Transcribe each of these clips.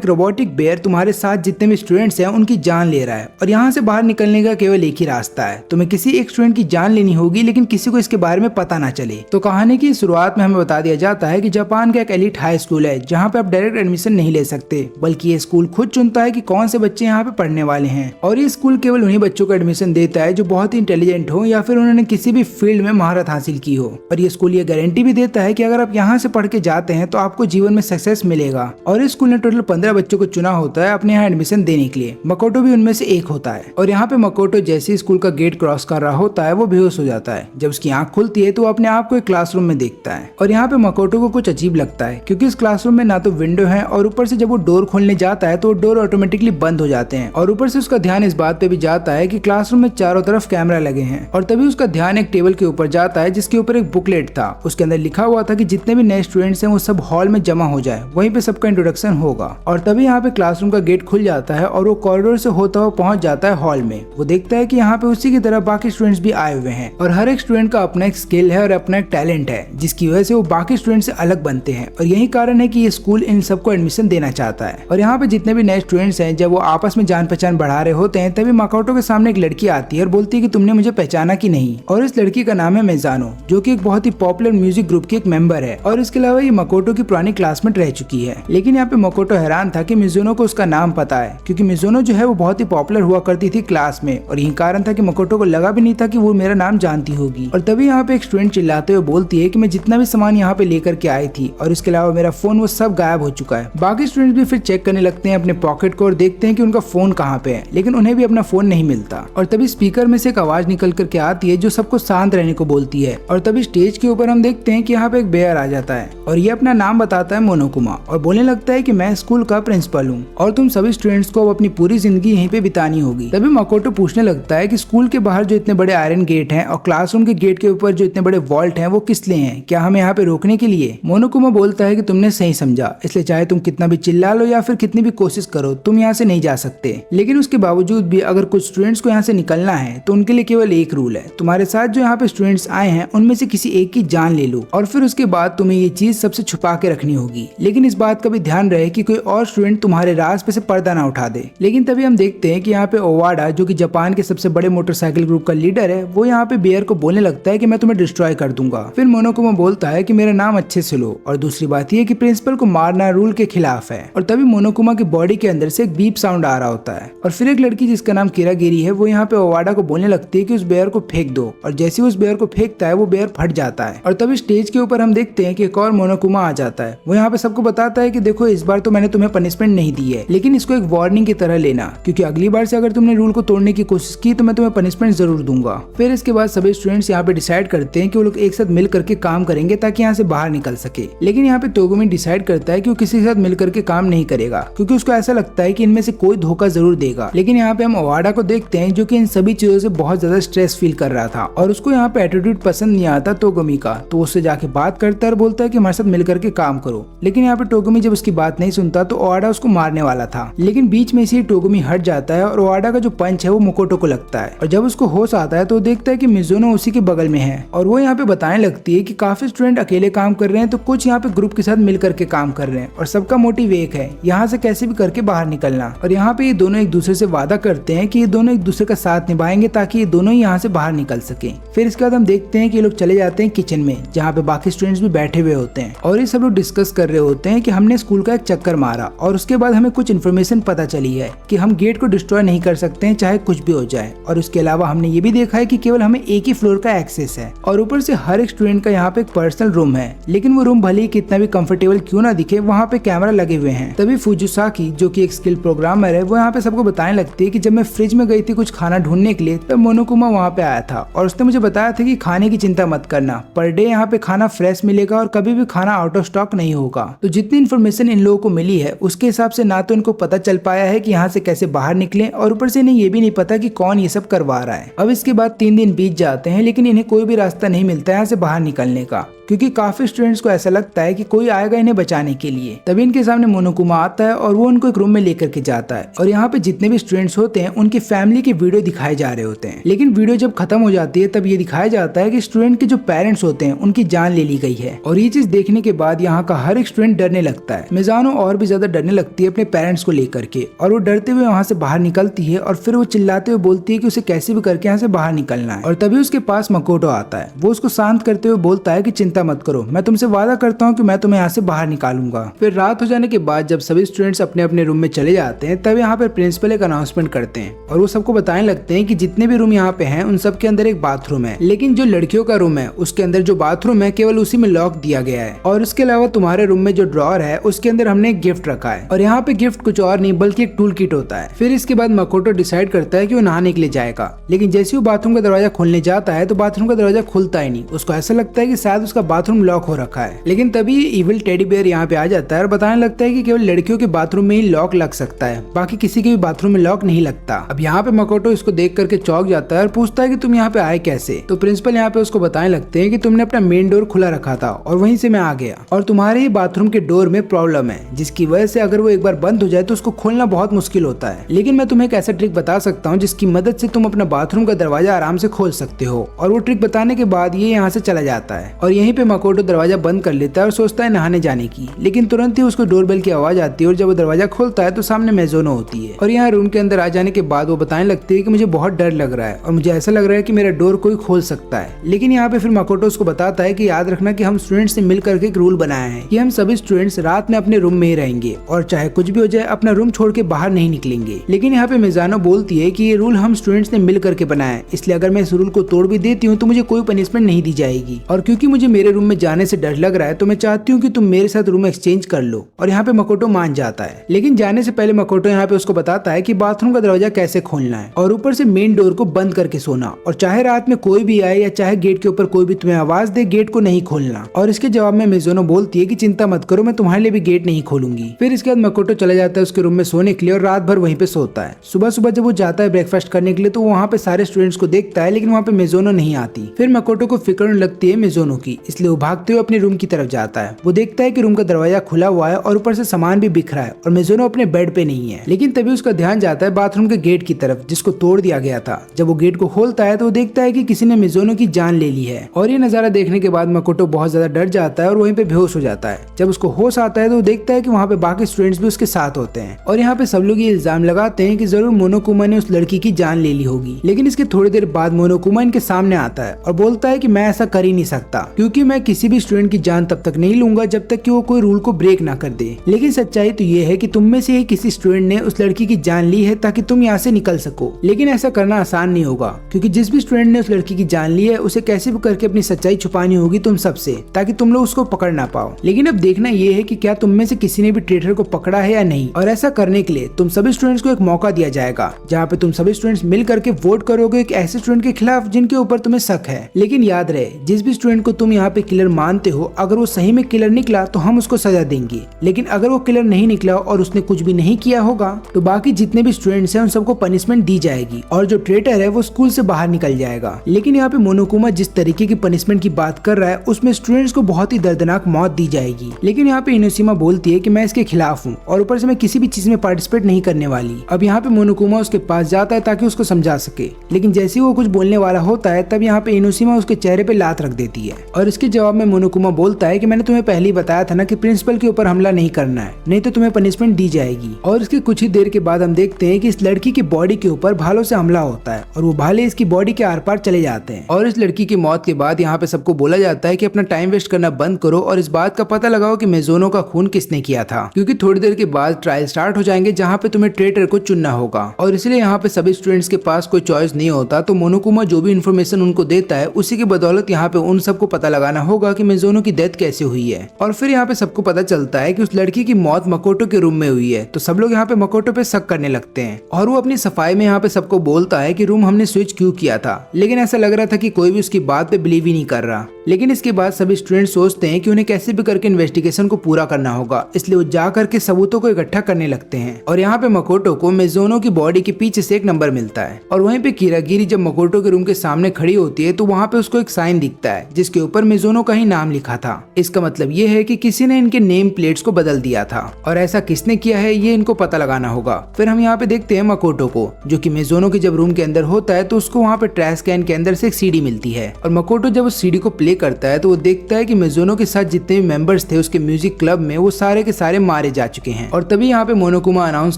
Robotic bear तुम्हारे साथ जितने भी स्टूडेंट्स हैं उनकी जान ले रहा है और यहाँ से बाहर निकलने का केवल एक ही रास्ता है। तुम्हें किसी एक स्टूडेंट की जान लेनी होगी लेकिन किसी को इसके बारे में पता ना चले। तो कहानी की शुरुआत में हमें बता दिया जाता है कि जापान का एक एलिट हाई स्कूल है जहाँ पे आप डायरेक्ट एडमिशन नहीं ले सकते, बल्कि ये स्कूल खुद चुनता है कि कौन से बच्चे यहाँ पे पढ़ने वाले हैं। और ये स्कूल केवल उन्हीं बच्चों को एडमिशन देता है जो बहुत ही इंटेलिजेंट हो या फिर उन्होंने किसी भी फील्ड में महारत हासिल की हो। और ये स्कूल ये गारंटी भी देता है कि अगर आप यहाँ से पढ़ के जाते हैं तो आपको जीवन में सक्सेस मिलेगा। और इस स्कूल ने टोटल 15 बच्चों को चुना होता है अपने यहाँ एडमिशन देने के लिए। मकोटो भी उनमें से एक होता है। और यहाँ पे मकोटो जैसे स्कूल का गेट क्रॉस कर रहा होता है वो बेहोश हो जाता है। जब उसकी आंख खुलती है तो वो अपने आप को एक क्लासरूम में देखता है। और यहाँ पे मकोटो को कुछ अजीब लगता है क्योंकि इस क्लासरूम में ना तो विंडो है और ऊपर से जब वो डोर खोलने जाता है तो वो डोर ऑटोमेटिकली बंद हो जाते हैं। और ऊपर से उसका ध्यान इस बात पे भी जाता है कि क्लासरूम में चारों तरफ कैमरा लगे हैं। और तभी उसका ध्यान एक टेबल के ऊपर जाता है जिसके ऊपर एक बुकलेट था। उसके अंदर लिखा हुआ था कि जितने भी नए स्टूडेंट्स हैं वो सब हॉल में जमा हो जाए, वहीं पे सबका इंट्रोडक्शन होगा। और तभी यहाँ पे क्लासरूम का गेट खुल जाता है और वो कॉरिडोर से होता हुआ पहुंच जाता है हॉल में। वो देखता है कि यहाँ पे उसी की तरह बाकी स्टूडेंट्स भी आए हुए हैं और हर एक स्टूडेंट का अपना एक स्किल है और अपना एक टैलेंट है जिसकी वजह से वो बाकी स्टूडेंट से अलग बनते हैं। और यही कारण है कि ये स्कूल इन सबको एडमिशन देना चाहता है। और यहाँ पे जितने भी नए स्टूडेंट्स हैं जब वो आपस में जान पहचान बढ़ा रहे होते हैं तभी मकोटो के सामने एक लड़की आती है और बोलती है कि तुमने मुझे पहचाना कि नहीं। और इस लड़की का नाम है मेजानो, जो कि एक बहुत ही पॉपुलर म्यूजिक ग्रुप की एक मेंबर है। और इसके अलावा ये मकोटो की पुरानी क्लासमेट रह चुकी है। लेकिन यहाँ पे मकोटो हैरान था कि मिजुनो को उसका नाम पता है, क्योंकि मिजुनो जो है वो बहुत ही पॉपुलर हुआ करती थी क्लास में। और यही कारण था कि मकोटो को लगा भी नहीं था कि वो मेरा नाम जानती होगी। और तभी यहाँ पे एक स्टूडेंट चिल्लाते हुए बोलती है कि मैं जितना भी सामान यहाँ पे लेकर के आई थी और इसके अलावा मेरा फोन वो सब गायब हो चुका है। बाकी स्टूडेंट भी फिर चेक करने लगते हैं अपने पॉकेट को और देखते हैं कि उनका फोन कहाँ पे है, लेकिन उन्हें भी अपना फोन नहीं मिलता। और तभी स्पीकर में से एक आवाज निकल करके आती है जो सबको शांत रहने को बोलती है। और तभी स्टेज के ऊपर हम देखते हैं कि यहाँ पे एक बेयर आ जाता है और ये अपना नाम बताता है मोनोकुमा और बोलने लगता है कि मैं स्कूल का प्रिंसिपल हूँ और तुम सभी स्टूडेंट्स को अपनी पूरी जिंदगी यहीं पे बितानी होगी। तभी मकोटो पूछने लगता है कि स्कूल के बाहर जो इतने बड़े आयरन गेट हैं और क्लासरूम के गेट के ऊपर जो इतने बड़े वॉल्ट हैं वो किस लिए हैं, क्या हमें यहाँ पे रोकने के लिए? मोनोकुमा बोलता है कि तुमने सही समझा, इसलिए चाहे तुम कितना भी चिल्ला लो या फिर कितनी भी कोशिश करो तुम यहाँ से नहीं जा सकते। लेकिन उसके बावजूद भी अगर कुछ स्टूडेंट्स को यहाँ से निकलना है तो उनके लिए केवल एक रूल है, तुम्हारे साथ जो यहाँ पे स्टूडेंट्स आए हैं उनमें से किसी एक की जान ले लो और फिर उसके बाद तुम्हें ये चीज सबसे छुपा के रखनी होगी। लेकिन इस बात का भी ध्यान रहे कि कोई और स्टूडेंट तुम्हारे राज पे से पर्दा ना उठा दे। लेकिन तभी हम देखते हैं कि यहाँ पे ओवाडा, जो कि जापान के सबसे बड़े मोटरसाइकिल ग्रुप का लीडर है, वो यहाँ पे बेयर को बोलने लगता है कि मैं तुम्हें डिस्ट्रॉय कर दूंगा। फिर मोनोकुमा बोलता है कि मेरा नाम अच्छे से लो और दूसरी बात यह कि प्रिंसिपल को मारना रूल के खिलाफ है। और तभी मोनोकुमा की बॉडी के अंदर से एक बीप साउंड आ रहा होता है और फिर एक लड़की जिसका नाम किरागिरी है वो यहाँ पे ओवाडा को बोलने लगती है कि उस बेयर को फेंक दो। और जैसे उस बेयर को फेंकता है वो बेयर फट जाता है। और तभी स्टेज के ऊपर हम देखते हैं कि एक और मोनोकुमा आ जाता है। वो यहाँ पे सबको बताता है कि देखो इस बार तो मैंने तुम्हें पनिशमेंट नहीं दी है, लेकिन इसको एक वार्निंग की तरह लेना, क्योंकि अगली बार से अगर तुमने रूल को तोड़ने की कोशिश की तो मैं तुम्हें पनिशमेंट जरूर दूंगा। फिर इसके बाद सभी स्टूडेंट्स यहाँ पे डिसाइड करते हैं कि वो लोग एक साथ मिल करके काम करेंगे ताकि यहाँ से बाहर निकल सके। लेकिन यहाँ पे तोगुमी डिसाइड करता है कि वो किसी के साथ मिल करके काम नहीं करेगा, क्योंकि उसको ऐसा लगता है कि इनमें से कोई धोखा जरूर देगा। लेकिन यहाँ पे हम ओवाडा को देखते हैं जो कि इन सभी चीजों से बहुत ज्यादा स्ट्रेस फील कर रहा था और उसको यहाँ पे एटीट्यूड पसंद नहीं आता तोगुमी का। तो उससे जाके बात करता है और बोलता है कि हमारे साथ मिल करके काम करो। लेकिन यहाँ पे टोगुमी जब उसकी बात नहीं सुनता तो ओवाडा उसको मारने वाला था, लेकिन बीच में से ही टोगुमी हट जाता है और ओवाडा का जो पंच है वो मकोटो को लगता है। और जब उसको होश आता है तो वो देखता है कि मिजुनो उसी के बगल में है और वो यहाँ पे बताने लगती है कि काफी स्टूडेंट अकेले काम कर रहे हैं तो कुछ यहाँ पे ग्रुप के साथ मिल करके काम कर रहे हैं और सबका मोटिव एक है, यहाँ से कैसे भी करके बाहर निकलना। और यहाँ पे ये दोनों एक दूसरे से वादा करते हैं कि ये दोनों एक दूसरे का साथ निभाएंगे ताकि ये दोनों ही यहाँ से बाहर निकल सके। फिर इसके बाद हम देखते हैं कि ये लोग चले जाते हैं किचन में जहाँ पे बाकी स्टूडेंट्स भी बैठे हुए होते हैं और ये सब लोग डिस्कस कर रहे होते हैं कि हमने स्कूल का एक चक्कर मारा और उसके बाद हमें कुछ इन्फॉर्मेशन पता चली है कि हम गेट को डिस्ट्रॉय नहीं कर सकते हैं चाहे कुछ भी हो जाए। और उसके अलावा हमने ये भी देखा है कि केवल हमें एक ही फ्लोर का एक्सेस है और ऊपर से हर एक स्टूडेंट का यहाँ पे एक पर्सनल रूम है, लेकिन वो रूम भले ही कितना भी कंफर्टेबल क्यों ना दिखे वहाँ पे कैमरा लगे हुए हैं। तभी फुजुसाकी, जो कि एक स्किल प्रोग्रामर है, वो यहाँ पे सबको बताने लगती है कि जब मैं फ्रिज में गई थी कुछ खाना ढूंढने के लिए तब मोनोकुमा वहाँ पे आया था और उसने मुझे बताया था कि खाने की चिंता मत करना, पर डे यहाँ पे खाना फ्रेश मिलेगा और कभी भी खाना आउट ऑफ स्टॉक नहीं होगा। तो जितनी इन्फॉर्मेशन इन लोगों को मिली है उसके हिसाब से ना तो इनको पता चल पाया है कि यहाँ से कैसे बाहर निकले और ऊपर से इन्हें ये भी नहीं पता कि कौन ये सब करवा रहा है। अब इसके बाद 3 दिन बीत जाते हैं लेकिन इन्हें कोई भी रास्ता नहीं मिलता है यहाँ से बाहर निकलने का, क्योंकि काफी स्टूडेंट्स को ऐसा लगता है कि कोई आएगा इन्हें बचाने के लिए। तभी इनके सामने मोनोकुमा आता है और वो उनको एक रूम में लेकर के जाता है और यहाँ पे जितने भी स्टूडेंट्स होते हैं उनकी फैमिली की वीडियो दिखाए जा रहे होते हैं। लेकिन वीडियो जब खत्म हो जाती है तब ये दिखाया जाता है कि स्टूडेंट के जो पेरेंट्स होते हैं उनकी जान ले ली गई है। और ये चीज देखने के बाद यहाँ का हर एक स्टूडेंट डरने लगता है। मिजानो और भी ज्यादा ज्यादा डरने लगती है अपने पेरेंट्स को लेकर के, और वो डरते हुए वहाँ से बाहर निकलती है और फिर वो चिल्लाते हुए बोलती है कि उसे कैसे भी करके यहाँ से बाहर निकलना है। और तभी उसके पास मकोटो आता है। वो उसको शांत करते हुए बोलता है कि चिंता मत करो, मैं तुमसे वादा करता हूँ कि मैं तुम्हें यहाँ से बाहर निकालूंगा। फिर रात हो जाने के बाद जब सभी स्टूडेंट्स अपने अपने रूम में चले जाते हैं तब यहाँ पे प्रिंसिपल एक अनाउंसमेंट करते हैं और वो सबको बताने लगते हैं कि जितने भी रूम यहाँ पे हैं उन सब के अंदर एक बाथरूम है, लेकिन जो लड़कियों का रूम है उसके अंदर जो बाथरूम है केवल उसी में लॉक दिया गया है, और उसके अलावा तुम्हारे रूम में जो ड्रॉअर है उसके अंदर हमने एक गिफ्ट रखा है, और यहाँ पे गिफ्ट कुछ और नहीं बल्कि एक टूल किट होता है। फिर इसके बाद मकोटो डिसाइड करता है कि वो नहाने के लिए जाएगा, लेकिन जैसे वो बाथरूम का दरवाजा खोलने जाता है तो बाथरूम का दरवाजा खुलता ही नहीं। उसको ऐसा लगता है कि शायद उसका बाथरूम लॉक हो रखा है, लेकिन तभी इविल टेडी बेयर यहाँ पे आ जाता है और बताने लगता है कि केवल लड़कियों के बाथरूम में ही लॉक लग सकता है, बाकी किसी के भी बाथरूम में लॉक नहीं लगता। अब यहाँ पे मकोटो इसको देख करके चौंक जाता है और पूछता है कि तुम यहाँ पे आए कैसे। तो प्रिंसिपल यहाँ पे उसको बताने लगते हैं कि तुमने अपना मेन डोर खुला रखा था और वहीं से मैं आ गया, और तुम्हारे ही बाथरूम के डोर में प्रॉब्लम है जिसकी वजह से अगर वो एक बार बंद हो जाए तो उसको खोलना बहुत मुश्किल होता है, लेकिन मैं तुम्हें एक ऐसा ट्रिक बता सकता हूँ जिसकी मदद से तुम अपना बाथरूम का दरवाजा आराम से खोल सकते हो। और वो ट्रिक बताने के बाद ये यहाँ से चला जाता है और यहीं पे मकोटो दरवाजा बंद कर लेता है और सोचता है नहाने जाने की, लेकिन तुरंत ही उसको डोरबेल की आवाज आती है और जब वो दरवाजा खोलता है तो सामने मेजोनो होती है। और यहाँ रूम के अंदर आ जाने के बाद वो बताने लगती है कि मुझे बहुत डर लग रहा है और मुझे ऐसा लग रहा है कि मेरा डोर कोई खोल सकता है, लेकिन यहाँ पे फिर मकोटो उसको बताता है कि याद रखना कि हम स्टूडेंट्स से मिल करके एक रूल बनाया है कि हम सभी स्टूडेंट्स रात में अपने रूम में ही रहेंगे और चाहे कुछ भी हो जाए अपना रूम छोड़ के बाहर नहीं निकलेंगे। लेकिन यहाँ पे मिज़ानो बोलती है कि ये रूल हम स्टूडेंट्स ने मिल करके बनाया है, इसलिए अगर मैं इस रूल को तोड़ भी देती हूँ तो मुझे कोई पनिशमेंट नहीं दी जाएगी, और क्योंकि मुझे मेरे रूम में जाने से डर लग रहा है तो मैं चाहती हूँ कि तुम मेरे साथ रूम एक्सचेंज कर लो। और यहाँ पे मकोटो मान जाता है, लेकिन जाने से पहले मकोटो यहाँ पे उसको बताता है कि बाथरूम का दरवाजा कैसे खोलना है और ऊपर से मेन डोर को बंद करके सोना, और चाहे रात में कोई भी आए या चाहे गेट के ऊपर कोई भी तुम्हें आवाज दे गेट को नहीं खोलना। और इसके जवाब में मिज़ुनो बोलती है कि चिंता मत करो, मैं तुम्हारे लिए भी गेट नहीं खोलूंगी। फिर इसके बाद मकोटो चला जाता है उसके रूम में सोने के लिए और रात भर वहीं पे सोता है। सुबह सुबह जब वो जाता है ब्रेकफास्ट करने के लिए तो वहाँ पे सारे स्टूडेंट्स को देखता है, लेकिन वहाँ पे मिज़ुनो नहीं आती। फिर मकोटो को फिक्र होने लगती है मिज़ुनो की, इसलिए वो भागते हुए अपने रूम की तरफ जाता है। वो देखता है कि रूम का दरवाजा खुला हुआ है और ऊपर से सामान भी बिखरा है और मिज़ुनो अपने बेड पे नहीं है, लेकिन तभी उसका ध्यान जाता है बाथरूम के गेट की तरफ जिसको तोड़ दिया गया था। जब वो गेट को खोलता है तो वो देखता है कि किसी ने मिज़ुनो की जान ले ली है, और ये नजारा देखने के बाद मकोटो बहुत ज्यादा डर जाता है और वहीं पे बेहोश हो जाता है। जब उसको होश आता है तो वो देखता है कि वहाँ पे बाकी स्टूडेंट्स भी उसके साथ होते हैं, और यहाँ पे सब लोग ये इल्जाम लगाते हैं कि जरूर मोनोकुमा ने उस लड़की की जान ले ली होगी। लेकिन इसके थोड़ी देर बाद मोनोकुमा इनके सामने आता है और बोलता है कि मैं ऐसा कर ही नहीं सकता, क्योंकि मैं किसी भी स्टूडेंट की जान तब तक नहीं लूंगा जब तक कि वो कोई रूल को ब्रेक ना कर दे। लेकिन सच्चाई तो ये है कि तुम में से ही किसी स्टूडेंट ने उस लड़की की जान ली है ताकि तुम यहाँ से निकल सको, लेकिन ऐसा करना आसान नहीं होगा, क्योंकि जिस भी स्टूडेंट ने उस लड़की की जान ली है उसे कैसे भी करके अपनी सच्चाई छुपानी होगी तुम सबसे, ताकि तुम लोग उसको पकड़ ना पाओ। लेकिन अब देखना ये है कि क्या तुम में से किसी ने भी ट्रेटर को पकड़ा है या नहीं, और ऐसा करने के लिए तुम सभी स्टूडेंट्स को एक मौका दिया जाएगा जहाँ पे तुम सभी स्टूडेंट्स मिल करके वोट करोगे एक ऐसे स्टूडेंट के खिलाफ जिनके ऊपर तुम्हें शक है। लेकिन याद रहे, जिस भी स्टूडेंट को तुम यहाँ पे किलर मानते हो, अगर वो सही में किलर निकला तो हम उसको सजा देंगे, लेकिन अगर वो किलर नहीं निकला और उसने कुछ भी नहीं किया होगा तो बाकी जितने भी स्टूडेंट्स हैं उन सबको पनिशमेंट दी जाएगी और जो ट्रेटर है वो स्कूल से बाहर निकल जाएगा। लेकिन यहाँ पे मोनोकुमा जिस तरीके की पनिशमेंट की बात कर रहा है उसमें स्टूडेंट्स को बहुत ही दर्दनाक मौत दी जाएगी। लेकिन यहाँ पे इनोशिमा बोलती है कि मैं इसके खिलाफ हूँ और ऊपर से मैं किसी भी चीज में पार्टिसिपेट नहीं करने वाली। अब यहाँ पे मोनोकुमा उसके पास जाता है ताकि उसको समझा सके, लेकिन जैसे ही वो कुछ बोलने वाला होता है तब यहाँ पे इनोशिमा उसके चेहरे पे लात रख देती है, और इसके जवाब में मोनोकुमा बोलता है कि मैंने तुम्हें पहले ही बताया था ना कि प्रिंसिपल के ऊपर हमला नहीं करना है, नहीं तो तुम्हें पनिशमेंट दी जाएगी। और इसके कुछ ही देर के बाद हम देखते हैं कि इस लड़की की बॉडी के ऊपर भालों से हमला होता है और वो भाले इसकी बॉडी के आर पार चले जाते हैं। और इस लड़की की मौत के बाद यहाँ पे सबको बोला जाता है कि अपना टाइम वेस्ट करना बंद करो और इस बात का पता लगाओ कि मिज़ुनो का खून किसने किया था, क्योंकि थोड़ी देर के बाद ट्रायल स्टार्ट हो जाएंगे जहाँ पे तुम्हें ट्रेटर को चुनना होगा। और इसलिए यहाँ पे सभी स्टूडेंट्स के पास कोई चॉइस नहीं होता, तो मोनोकुमा जो भी इन्फॉर्मेशन उनको देता है उसी की बदौलत यहाँ पे उन सबको पता लगाना होगा कि मिज़ुनो की डेथ कैसे हुई है। और फिर यहाँ पे सबको पता चलता है कि उस लड़की की मौत मकोटो के रूम में हुई है, तो सब लोग यहाँ पे मकोटो पे शक करने लगते हैं और वो अपनी सफाई में यहाँ पे सबको बोलता है कि रूम हमने स्विच क्यों किया था, लेकिन ऐसा लग रहा था कि कोई भी उसकी बात पे बिलीव ही नहीं कर रहा। लेकिन इसके बाद सभी स्टूडेंट सोचते हैं कि उन्हें कैसे भी करके इन्वेस्टिगेशन को पूरा करना होगा, इसलिए वो जा करके सबूतों को इकट्ठा करने लगते हैं। और यहाँ पे मकोटो को मिज़ुनो की बॉडी के पीछे से एक नंबर मिलता है, और वहीं पे किरागिरी जब मकोटो के रूम के सामने खड़ी होती है तो वहाँ पे उसको एक साइन दिखता है जिसके ऊपर मिज़ुनो का ही नाम लिखा था। इसका मतलब ये है कि किसी ने इनके नेम प्लेट्स को बदल दिया था, और ऐसा किसने किया है ये इनको पता लगाना होगा। फिर हम यहाँ पे देखते हैं मकोटो को, जो कि मिज़ुनो के जब रूम के अंदर होता है तो उसको वहाँ पे ट्रैश कैन के अंदर से एक सीडी मिलती है, और मकोटो जब उस सीडी को प्ले करता है तो वो देखता है कि मिज़ुनो के साथ जितने भी मेंबर्स थे उसके म्यूजिक क्लब में वो सारे के सारे मारे जा चुके हैं। और तभी यहाँ पे मोनोकुमा अनाउंस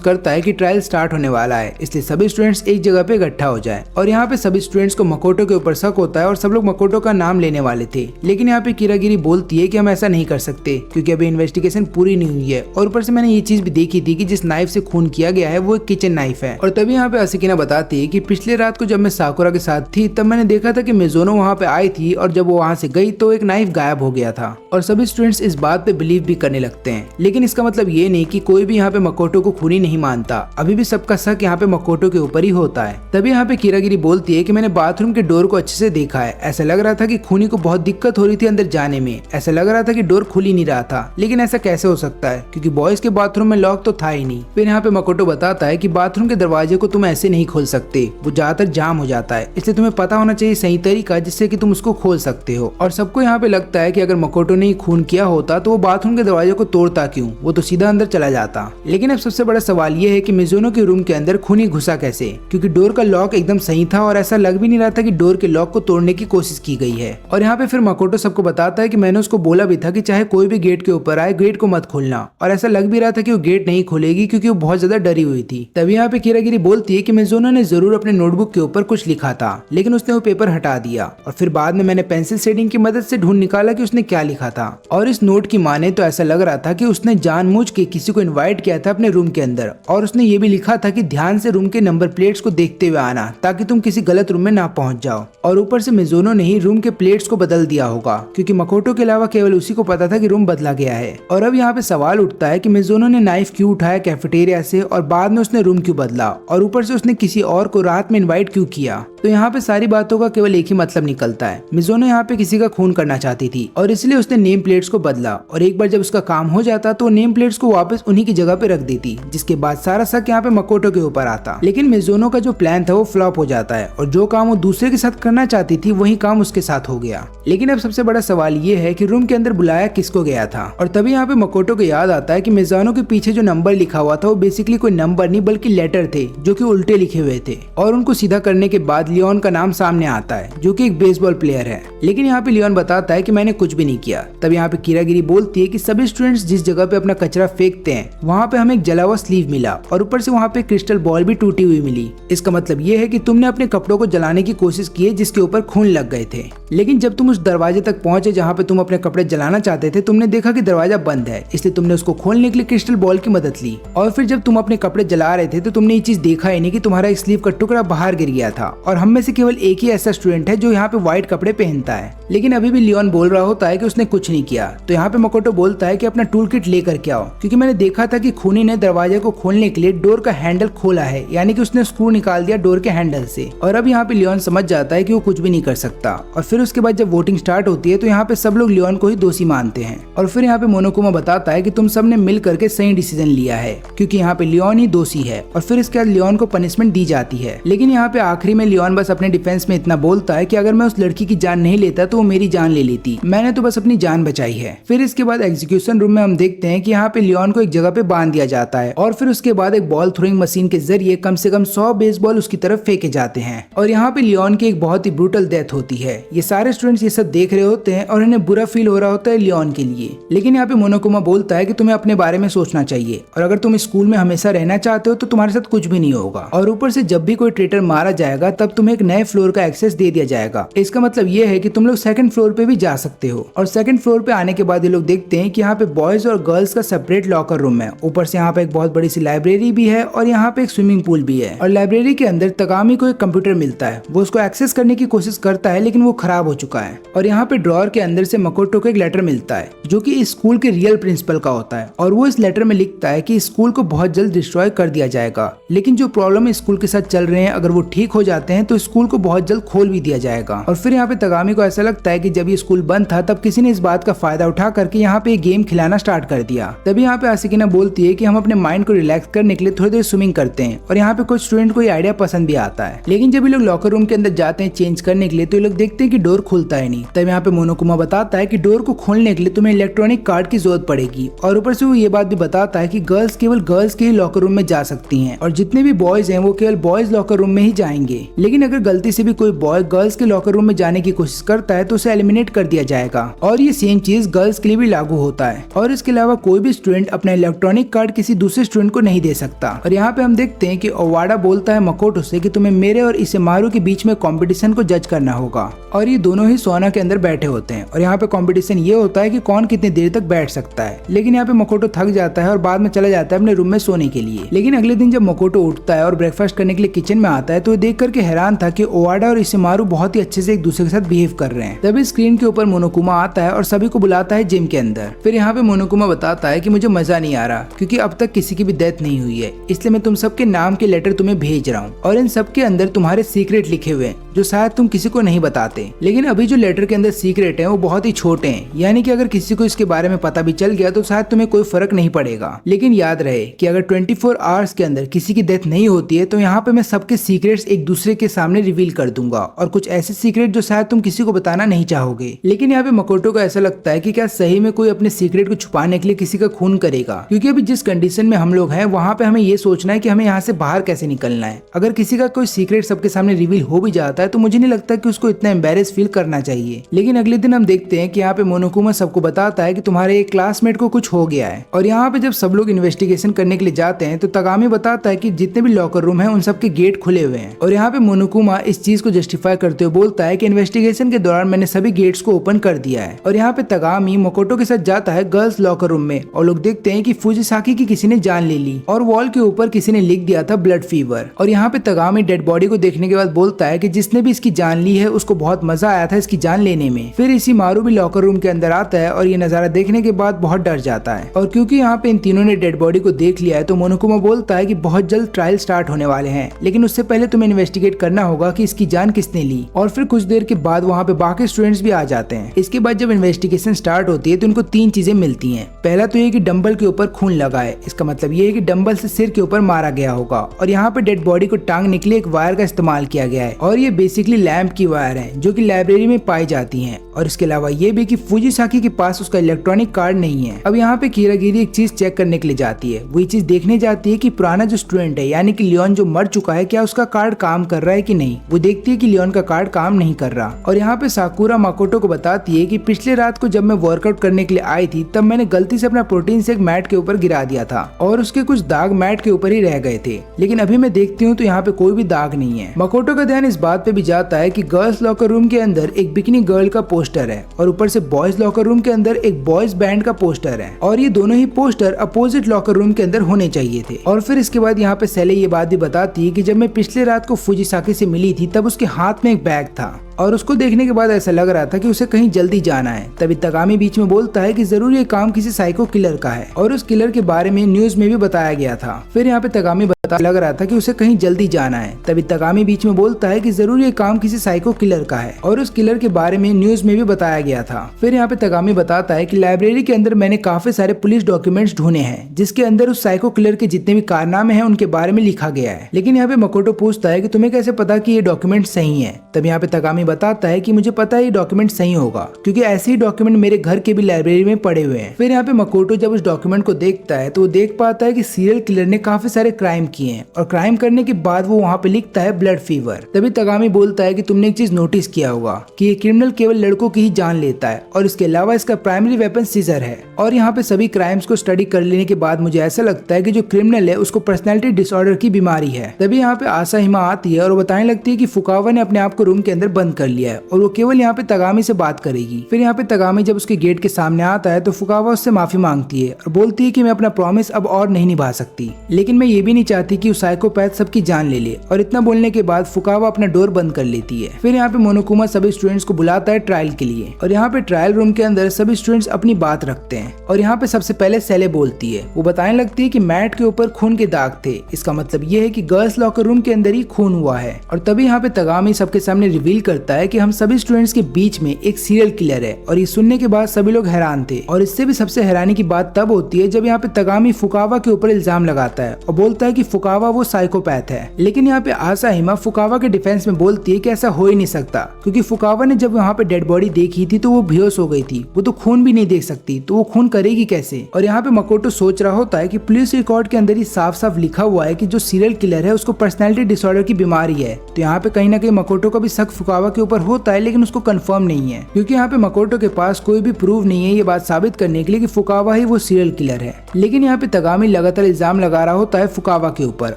करता है कि ट्रायल स्टार्ट होने वाला है, इसलिए सभी स्टूडेंट्स एक जगह पे इकट्ठा हो जाए। और यहाँ पे सभी स्टूडेंट्स को मकोटो के ऊपर शक होता है और सब लोग मकोटो का नाम लेने वाले थे, लेकिन यहाँ पे किरागिरी बोलती है कि हम ऐसा नहीं कर सकते क्योंकि अभी इन्वेस्टिगेशन पूरी नहीं हुई है, और ऊपर से मैंने ये चीज भी देखी थी कि जिस नाइफ से खून किया गया है वो एक किचन नाइफ है। और तभी यहाँ पे असिकिना बताती है कि पिछले रात को जब मैं साकुरा के साथ थी तब मैंने देखा था कि मिज़ुनो वहाँ पे आई थी और जब वो वहाँ से गई तो एक नाइफ गायब हो गया था। और सभी स्टूडेंट्स इस बात पे बिलीव भी करने लगते हैं, लेकिन इसका मतलब ये नहीं कि कोई भी यहाँ पे मकोटो को खूनी नहीं मानता, अभी भी सबका शक यहाँ पे मकोटो के ऊपर ही होता है। तभी यहाँ पे किरागिरी बोलती है कि मैंने बाथरूम के डोर को अच्छे से देखा है, ऐसा लग रहा था कि खूनी को बहुत दिक्कत हो रही थी अंदर जाने में, ऐसा लग रहा था कि डोर खुल ही नहीं रहा था, लेकिन ऐसा कैसे हो सकता है क्योंकि बॉयज के बाथरूम में लॉक तो था ही नहीं। फिर यहाँ पे मकोटो बताता है कि बाथरूम के दरवाजे को तुम ऐसे नहीं खोल सकते, वो ज्यादातर जाम हो जाता है, इसलिए तुम्हें पता होना चाहिए सही तरीका जिससे कि तुम उसको खोल सकते हो। और सबको यहाँ पे लगता है कि अगर मकोटो ने खून किया होता तो वो बाथरूम के दरवाजे को तोड़ता क्यों, वो तो सीधा अंदर चला जाता। लेकिन अब सबसे बड़ा सवाल ये है कि मिज़ुनो के रूम के अंदर खूनी घुसा कैसे, क्योंकि डोर का लॉक एकदम सही था और ऐसा लग भी नहीं रहा था कि डोर के लॉक को तोड़ने की कोशिश की गई है। और यहाँ पे फिर मकोटो सबको बताता है कि मैंने उसको बोला भी था कि चाहे कोई भी गेट के ऊपर आए गेट को मत खोलना, और ऐसा लग भी रहा था कि वो गेट नहीं खोलेगी क्योंकि वो बहुत ज्यादा डरी हुई थी। तभी यहाँ पे किरागिरी बोलती है कि मिज़ुनो ने जरूर अपने नोटबुक के ऊपर कुछ लिखा था, लेकिन उसने वो पेपर हटा दिया और फिर बाद में मैंने पेंसिल शेडिंग की मदद से ढूंढ निकाला कि उसने क्या लिखा था। और इस नोट की माने तो ऐसा लग रहा था कि उसने जानबूझ के किसी को इनवाइट किया था अपने रूम के अंदर, और उसने ये भी लिखा था कि ध्यान से रूम के नंबर प्लेट्स को देखते हुए आना ताकि तुम किसी गलत रूम में ना पहुंच जाओ। और ऊपर से मिज़ुनो ने ही रूम के प्लेट्स को बदल दिया होगा क्योंकि मकोटो के अलावा केवल उसी को पता था कि रूम बदला गया है। और अब यहाँ पे सवाल उठता है कि मिज़ुनो ने नाइफ क्यों उठाया कैफेटेरिया से और बाद में उसने रूम क्यों बदला, और ऊपर से उसने किसी और को रात में इनवाइट क्यों किया। तो यहाँ पे सारी बातों का केवल एक ही मतलब निकलता है, मिज़ुनो यहाँ पे किसी का खून करना चाहती थी और इसलिए उसने नेम प्लेट्स को बदला, और एक बार जब उसका काम हो जाता तो नेम प्लेट्स को वापस उन्हीं की जगह पे रख देती, जिसके बाद सारा शक यहाँ पे मकोटो के ऊपर आता। लेकिन मिज़ुनो का जो प्लान था वो फ्लॉप हो जाता है और जो काम वो दूसरे के साथ करना चाहती थी वही काम उसके साथ हो गया। लेकिन अब सबसे बड़ा सवाल ये है कि रूम के अंदर बुलाया किसको गया था। और तभी यहाँ पे मकोटो को याद आता है कि मिज़ुनो के पीछे जो नंबर लिखा हुआ था वो बेसिकली कोई नंबर नहीं बल्कि लेटर थे जो कि उल्टे लिखे हुए थे, और उनको सीधा करने के बाद लियोन का नाम सामने आता है जो कि एक बेसबॉल प्लेयर है। लेकिन यहाँ पे लियोन बताता है कि मैंने कुछ भी नहीं किया। तब यहाँ पे किरागिरी बोलती है कि सभी स्टूडेंट्स जिस जगह पे अपना कचरा फेंकते हैं वहाँ पे हमें एक जला हुआ स्लीव मिला और ऊपर से वहाँ पे क्रिस्टल बॉल भी टूटी हुई मिली। इसका मतलब ये है कि तुमने अपने कपड़ों को जलाने की कोशिश की है जिसके ऊपर खून लग गए थे, लेकिन जब तुम उस दरवाजे तक पहुंचे जहाँ पे तुम अपने कपड़े जलाना चाहते थे तुमने देखा कि दरवाजा बंद है, इसलिए तुमने उसको खोलने के लिए क्रिस्टल बॉल की मदद ली। और फिर जब तुम अपने कपड़े जला रहे थे तो तुमने ये चीज देखा ही नहीं कि तुम्हारा स्लीव का टुकड़ा बाहर गिर गया था, और हम में से केवल एक ही ऐसा स्टूडेंट है जो यहाँ पे व्हाइट कपड़े पहनता है। लेकिन अभी भी लियोन बोल रहा होता है कि उसने कुछ नहीं किया। तो यहाँ पे मकोटो बोलता है कि अपना टूल किट लेकर के आओ, क्योंकि मैंने देखा था कि खूनी ने दरवाजे को खोलने के लिए डोर का हैंडल खोला है, यानी कि उसने स्क्रू निकाल दिया डोर के हैंडल से। और अब यहाँ पे लियोन समझ जाता है कि वो कुछ भी नहीं कर सकता। और फिर उसके बाद जब वोटिंग स्टार्ट होती है तो यहाँ पे सब लोग लियोन को ही दोषी मानते हैं। और फिर यहाँ पे मोनोकुमा बताता है कि तुम सब ने मिल करके सही डिसीजन लिया है क्योंकि यहाँ पे लियोन ही दोषी है। और फिर इसके बाद लियोन को पनिशमेंट दी जाती है। लेकिन यहाँ पे आखिरी में लियोन बस अपने डिफेंस में इतना बोलता है कि अगर मैं उस लड़की की जान नहीं लेता तो वो मेरी जान ले लेती, मैंने तो बस अपनी जान बचाई है। फिर इसके बाद एग्जीक्यूशन रूम में हम देखते हैं कि यहाँ पे लियोन को एक जगह पे बांध दिया जाता है और फिर उसके बाद एक बॉल थ्रोइंग मशीन के जरिए कम से कम 100 बेसबॉल उसकी तरफ फेंके जाते हैं और यहाँ पे लियोन की एक बहुत ही ब्रूटल डेथ होती है। ये सारे स्टूडेंट्स ये सब देख रहे होते हैं और इन्हें बुरा फील हो रहा होता है लियोन के लिए। लेकिन यहाँ पे मोनोकुमा बोलता है कि तुम्हें अपने बारे में सोचना चाहिए और अगर तुम स्कूल में हमेशा रहना चाहते हो तो तुम्हारे साथ कुछ भी नहीं होगा, और ऊपर से जब भी कोई ट्रेटर मारा जाएगा तब तुम्हें एक नए फ्लोर का एक्सेस दे दिया जाएगा। इसका मतलब ये है कि तुम लोग सेकंड फ्लोर पे भी जा सकते हो। और सेकंड फ्लोर पे आने के बाद ये लोग देखते हैं कि यहाँ पे बॉयज और गर्ल्स का सेपरेट लॉकर रूम है। ऊपर से यहाँ पे एक बहुत बड़ी सी लाइब्रेरी भी है और यहाँ पे एक स्विमिंग पूल भी है। और लाइब्रेरी के अंदर तकामी को एक कंप्यूटर मिलता है, वो उसको एक्सेस करने की कोशिश करता है लेकिन वो खराब हो चुका है। और यहाँ पे ड्रॉअर के अंदर से मकोटो को एक लेटर मिलता है जो कि इस स्कूल के रियल प्रिंसिपल का होता है, और वो इस लेटर में लिखता है कि स्कूल को बहुत जल्द डिस्ट्रॉय कर दिया जाएगा, लेकिन जो प्रॉब्लम स्कूल के साथ चल रहे हैं अगर वो ठीक हो जाते हैं तो स्कूल को बहुत जल्द खोल भी दिया जाएगा। और फिर यहाँ पे तगामी को ऐसा लगता है कि जब ये स्कूल बंद था तब किसी ने इस बात का फायदा उठा करके यहाँ पे गेम खिलाना स्टार्ट कर दिया। तभी यहाँ पे आसिकिना बोलती है कि हम अपने माइंड को रिलैक्स करने के लिए थोड़ी देर स्विमिंग करते हैं, और यहाँ पे कुछ स्टूडेंट को ये आइडिया पसंद भी आता है। लेकिन जब ये लोग लॉकर रूम के अंदर जाते हैं चेंज करने के लिए तो ये लोग देखते हैं कि डोर खुलता है नहीं। तब यहाँ पे मोनोकुमा बताता है कि डोर को खोलने के लिए तुम्हें इलेक्ट्रॉनिक कार्ड की जरूरत पड़ेगी, और ऊपर से वो ये बात भी बताता है कि गर्ल्स केवल गर्ल्स के ही लॉकर रूम में जा सकती हैं और जितने भी बॉयज हैं वो केवल बॉयज लॉकर रूम में ही जाएंगे। लेकिन अगर गलती से भी कोई बॉय गर्ल्स के लॉकर रूम में जाने की कोशिश करता है है तो उसे एलिमिनेट कर दिया जाएगा। और ये सेम चीज गर्ल्स के लिए भी लागू होता है। और इसके अलावा कोई भी स्टूडेंट अपना इलेक्ट्रॉनिक कार्ड किसी दूसरे स्टूडेंट को नहीं दे सकता। और यहाँ पे हम देखते हैं कि ओवाडा बोलता है मकोटो से कि तुम्हें मेरे और इसेमारू के बीच में कंपटीशन को जज करना होगा। और ये दोनों ही सोना के अंदर बैठे होते हैं और यहाँ पे कंपटीशन ये होता है कि कौन कितनी देर तक बैठ सकता है। लेकिन यहाँ पे मकोटो थक जाता है और बाद में चला जाता है अपने रूम में सोने के लिए। लेकिन अगले दिन जब मकोटो उठता है और ब्रेकफास्ट करने के लिए किचन में आता है तो देख करके हैरान था कि ओवाडा और इसेमारू बहुत ही अच्छे से एक दूसरे के साथ बिहेव कर रहे हैं। तभी स्क्रीन के ऊपर मोनोकुमा आता है और सभी को बुलाता है जिम के अंदर। फिर यहाँ पे मोनोकुमा बताता है कि मुझे मजा नहीं आ रहा क्योंकि अब तक किसी की भी डेथ नहीं हुई है, इसलिए मैं तुम सबके नाम के लेटर तुम्हें भेज रहा हूँ और इन सब के अंदर तुम्हारे सीक्रेट लिखे हुए हैं जो शायद तुम किसी को नहीं बताते। लेकिन अभी जो लेटर के अंदर सीक्रेट है वो बहुत ही छोटे हैं, यानी कि अगर किसी को इसके बारे में पता भी चल गया तो शायद तुम्हें कोई फर्क नहीं पड़ेगा। लेकिन याद रहे कि अगर 24 आवर्स के अंदर किसी की डेथ नहीं होती है तो यहाँ पे मैं सबके सीक्रेट्स एक दूसरे के सामने रिवील कर दूंगा और कुछ ऐसे सीक्रेट जो शायद तुम किसी को बताना नहीं चाहोगे। लेकिन यहाँ पे मकोटो को ऐसा लगता है कि क्या सही में कोई अपने सीक्रेट को छुपाने के लिए किसी का खून करेगा, क्योंकि अभी जिस कंडीशन में हम लोग हैं वहाँ पे हमें ये सोचना है कि हमें यहाँ से बाहर कैसे निकलना है। अगर किसी का कोई सीक्रेट सबके सामने रिवील हो भी जाता है तो मुझे नहीं लगता कि उसको इतना एम्बेरेस फील करना चाहिए। लेकिन अगले दिन हम देखते हैं कि यहाँ पे मोनोकुमा सबको बताता है कि तुम्हारे एक क्लासमेट को कुछ हो गया है। और यहाँ पे जब सब लोग इन्वेस्टिगेशन करने के लिए जाते हैं तो तगामी बताता है कि जितने भी लॉकर रूम है उन सबके गेट खुले हुए हैं। और यहाँ पे मोनोकुमा इस चीज को जस्टिफाई करते हुए बोलता है कि इन्वेस्टिगेशन के दौरान मैंने सभी गेट्स को ओपन कर दिया है। और यहाँ पे तगामी मकोटो के साथ जाता है गर्ल्स लॉकर रूम में और लोग देखते हैं कि फुजिसाकी की किसी ने जान ले ली और वॉल के ऊपर किसी ने लिख दिया था ब्लड फीवर। और यहाँ पे तगामी डेड बॉडी को देखने के बाद बोलता है कि जिसने भी इसकी जान ली है उसको बहुत मजा आया था इसकी जान लेने में। फिर इसेमारू भी लॉकर रूम के अंदर आता है और ये नजारा देखने के बाद बहुत डर जाता है। और क्योंकि यहाँ पे इन तीनों ने डेड बॉडी को देख लिया है तो मोनोकुमा बोलता है कि बहुत जल्द ट्रायल स्टार्ट होने वाले हैं, लेकिन उससे पहले तुम्हें इन्वेस्टिगेट करना होगा कि इसकी जान किसने ली। और फिर कुछ देर के बाद वहाँ पे बाकी स्टूडेंट्स भी आ जाते हैं। इसके बाद जब इन्वेस्टिगेशन स्टार्ट होती है तो उनको 3 चीजें मिलती हैं। पहला तो ये कि डंबल के ऊपर खून लगा है, इसका मतलब ये है कि डंबल से सिर के ऊपर मारा गया होगा। और यहाँ पे डेड बॉडी को टांगने के लिए एक वायर का इस्तेमाल किया गया है और ये बेसिकली लैंप की वायर है जो कि लाइब्रेरी में पाई जाती हैं। और इसके अलावा ये भी कि फुजिसाकी के पास उसका इलेक्ट्रॉनिक कार्ड नहीं है। अब यहाँ पे कीरागिरी एक चीज चेक करने के लिए जाती है, वही चीज देखने जाती है कि पुराना जो स्टूडेंट है यानी कि लियोन जो मर चुका है क्या उसका कार्ड काम कर रहा है कि नहीं। वो देखती है कि लियोन का कार्ड काम नहीं कर रहा। और यहाँ पे साकुरा मकोटो को बताती है कि पिछले रात को जब मैं वर्कआउट करने के लिए आई थी तब मैंने गलती से अपना प्रोटीन शेक मैट के ऊपर गिरा दिया था और उसके कुछ दाग मैट के ऊपर ही रह गए थे, लेकिन अभी मैं देखती हूँ तो यहाँ पे कोई भी दाग नहीं है। मकोटो का ध्यान इस बात पे भी जाता है कि गर्ल्स लॉकर रूम के अंदर एक बिकिनी गर्ल का पोस्टर है और ऊपर से बॉयज लॉकर रूम के अंदर एक बॉयज बैंड का पोस्टर है और ये दोनों ही पोस्टर अपोजिट लॉकर रूम के अंदर होने चाहिए थे। और फिर इसके बाद यहाँ पे सेले ये बात भी बताती है कि जब मैं पिछले रात को फुजिसाकी से मिली थी तब उसके हाथ में एक बैग था और उसको देखने के बाद ऐसा लग रहा था कि उसे कहीं जल्दी जाना है। तभी तगामी बीच में बोलता है कि जरूर ये काम किसी साइको किलर का है और उस किलर के बारे में न्यूज में भी बताया गया था। फिर यहाँ पे तगामी लग रहा था कि उसे कहीं जल्दी जाना है। तभी तगामी बीच में बोलता है कि जरूर ये काम किसी साइको किलर का है और उस किलर के बारे में न्यूज में भी बताया गया था। फिर यहाँ पे तगामी बताता है कि लाइब्रेरी के अंदर मैंने काफी सारे पुलिस डॉक्यूमेंट्स ढूंढे हैं जिसके अंदर उस साइको किलर के जितने भी कारनामे हैं उनके बारे में लिखा गया है। लेकिन यहाँ पे मकोटो पूछता है कि तुम्हें कैसे पता कि ये डॉक्यूमेंट सही है। तब यहाँ पे तगामी बताता है कि मुझे पता है ये डॉक्यूमेंट सही होगा क्योंकि ऐसे ही डॉक्यूमेंट मेरे घर के भी लाइब्रेरी में पड़े हुए हैं। फिर यहाँ पे मकोटो जब उस डॉक्यूमेंट को देखता है तो वो देख पाता है कि सीरियल किलर ने काफी सारे क्राइम किए हैं और क्राइम करने के बाद वो वहाँ पे लिखता है ब्लड फीवर। तभी तगामी बोलता है कि तुमने एक चीज नोटिस किया होगा कि ये क्रिमिनल केवल लड़कों की ही जान लेता है और इसके अलावा इसका प्राइमरी वेपन सीजर है। और यहाँ पे सभी क्राइम्स को स्टडी कर लेने के बाद मुझे ऐसा लगता है कि जो क्रिमिनल है उसको पर्सनैलिटी डिसऑर्डर की बीमारी है। तभी यहाँ पे आसाहिमा आती है और बताने लगती है कि फुकावा ने अपने आप को रूम के अंदर बंद कर लिया है और वो केवल यहाँ पे तगामी से बात करेगी। फिर यहाँ पे तगामी जब उसके गेट के सामने आता है तो फुकावा उससे माफी मांगती है और बोलती है कि मैं अपना प्रॉमिस अब और नहीं निभा सकती, लेकिन मैं ये भी नहीं चाहती कि उस साइकोपैथ सबकी जान ले ले। और इतना बोलने के बाद फुकावा अपना डोर बंद कर लेती है। फिर यहाँ पे मोनोकुमा सभी स्टूडेंट्स को बुलाता है ट्रायल के लिए और यहाँ पे ट्रायल रूम के अंदर सभी स्टूडेंट्स अपनी बात रखते हैं। और यहाँ पे सबसे पहले सेले बोलती है, वो बताने लगती है कि मैट के ऊपर खून के दाग थे, इसका मतलब ये है कि गर्ल्स लॉकर रूम के अंदर ही खून हुआ है। और तभी यहाँ पे तगामी सबके सामने रिवील करता है कि हम सभी स्टूडेंट्स के बीच में एक सीरियल किलर है। और ये सुनने के बाद सभी लोग हैरान थे और इससे भी सबसे हैरानी की बात तब होती है जब यहाँ पे तगामी फुकावा के ऊपर इल्जाम लगाता है और बोलता है कि फुकावा वो साइकोपैथ है। लेकिन यहाँ पे आसाहिमा फुकावा के डिफेंस में बोलती है कि ऐसा हो ही नहीं सकता क्योंकि फुकावा ने जब वहाँ पे डेड बॉडी देखी थी तो वो बेहोश हो गई थी, वो तो खून भी नहीं देख सकती, तो वो खून करेगी कैसे। और यहाँ पे मकोटो सोच रहा होता है कि पुलिस रिकॉर्ड के अंदर ही साफ साफ लिखा हुआ है कि जो सीरियल किलर है उसको पर्सनैलिटी डिसऑर्डर की बीमारी है। तो यहाँ पे कहीं ना कहीं मकोटो का भी शक फुकावा के ऊपर होता है, लेकिन उसको कंफर्म नहीं है क्योंकि यहाँ पे मकोटो के पास कोई भी प्रूफ नहीं है ये बात साबित करने के लिए कि फुकावा ही वो सीरियल किलर है। लेकिन यहाँ पे तगामी लगातार इल्जाम लगा रहा होता है फुकावा के ऊपर,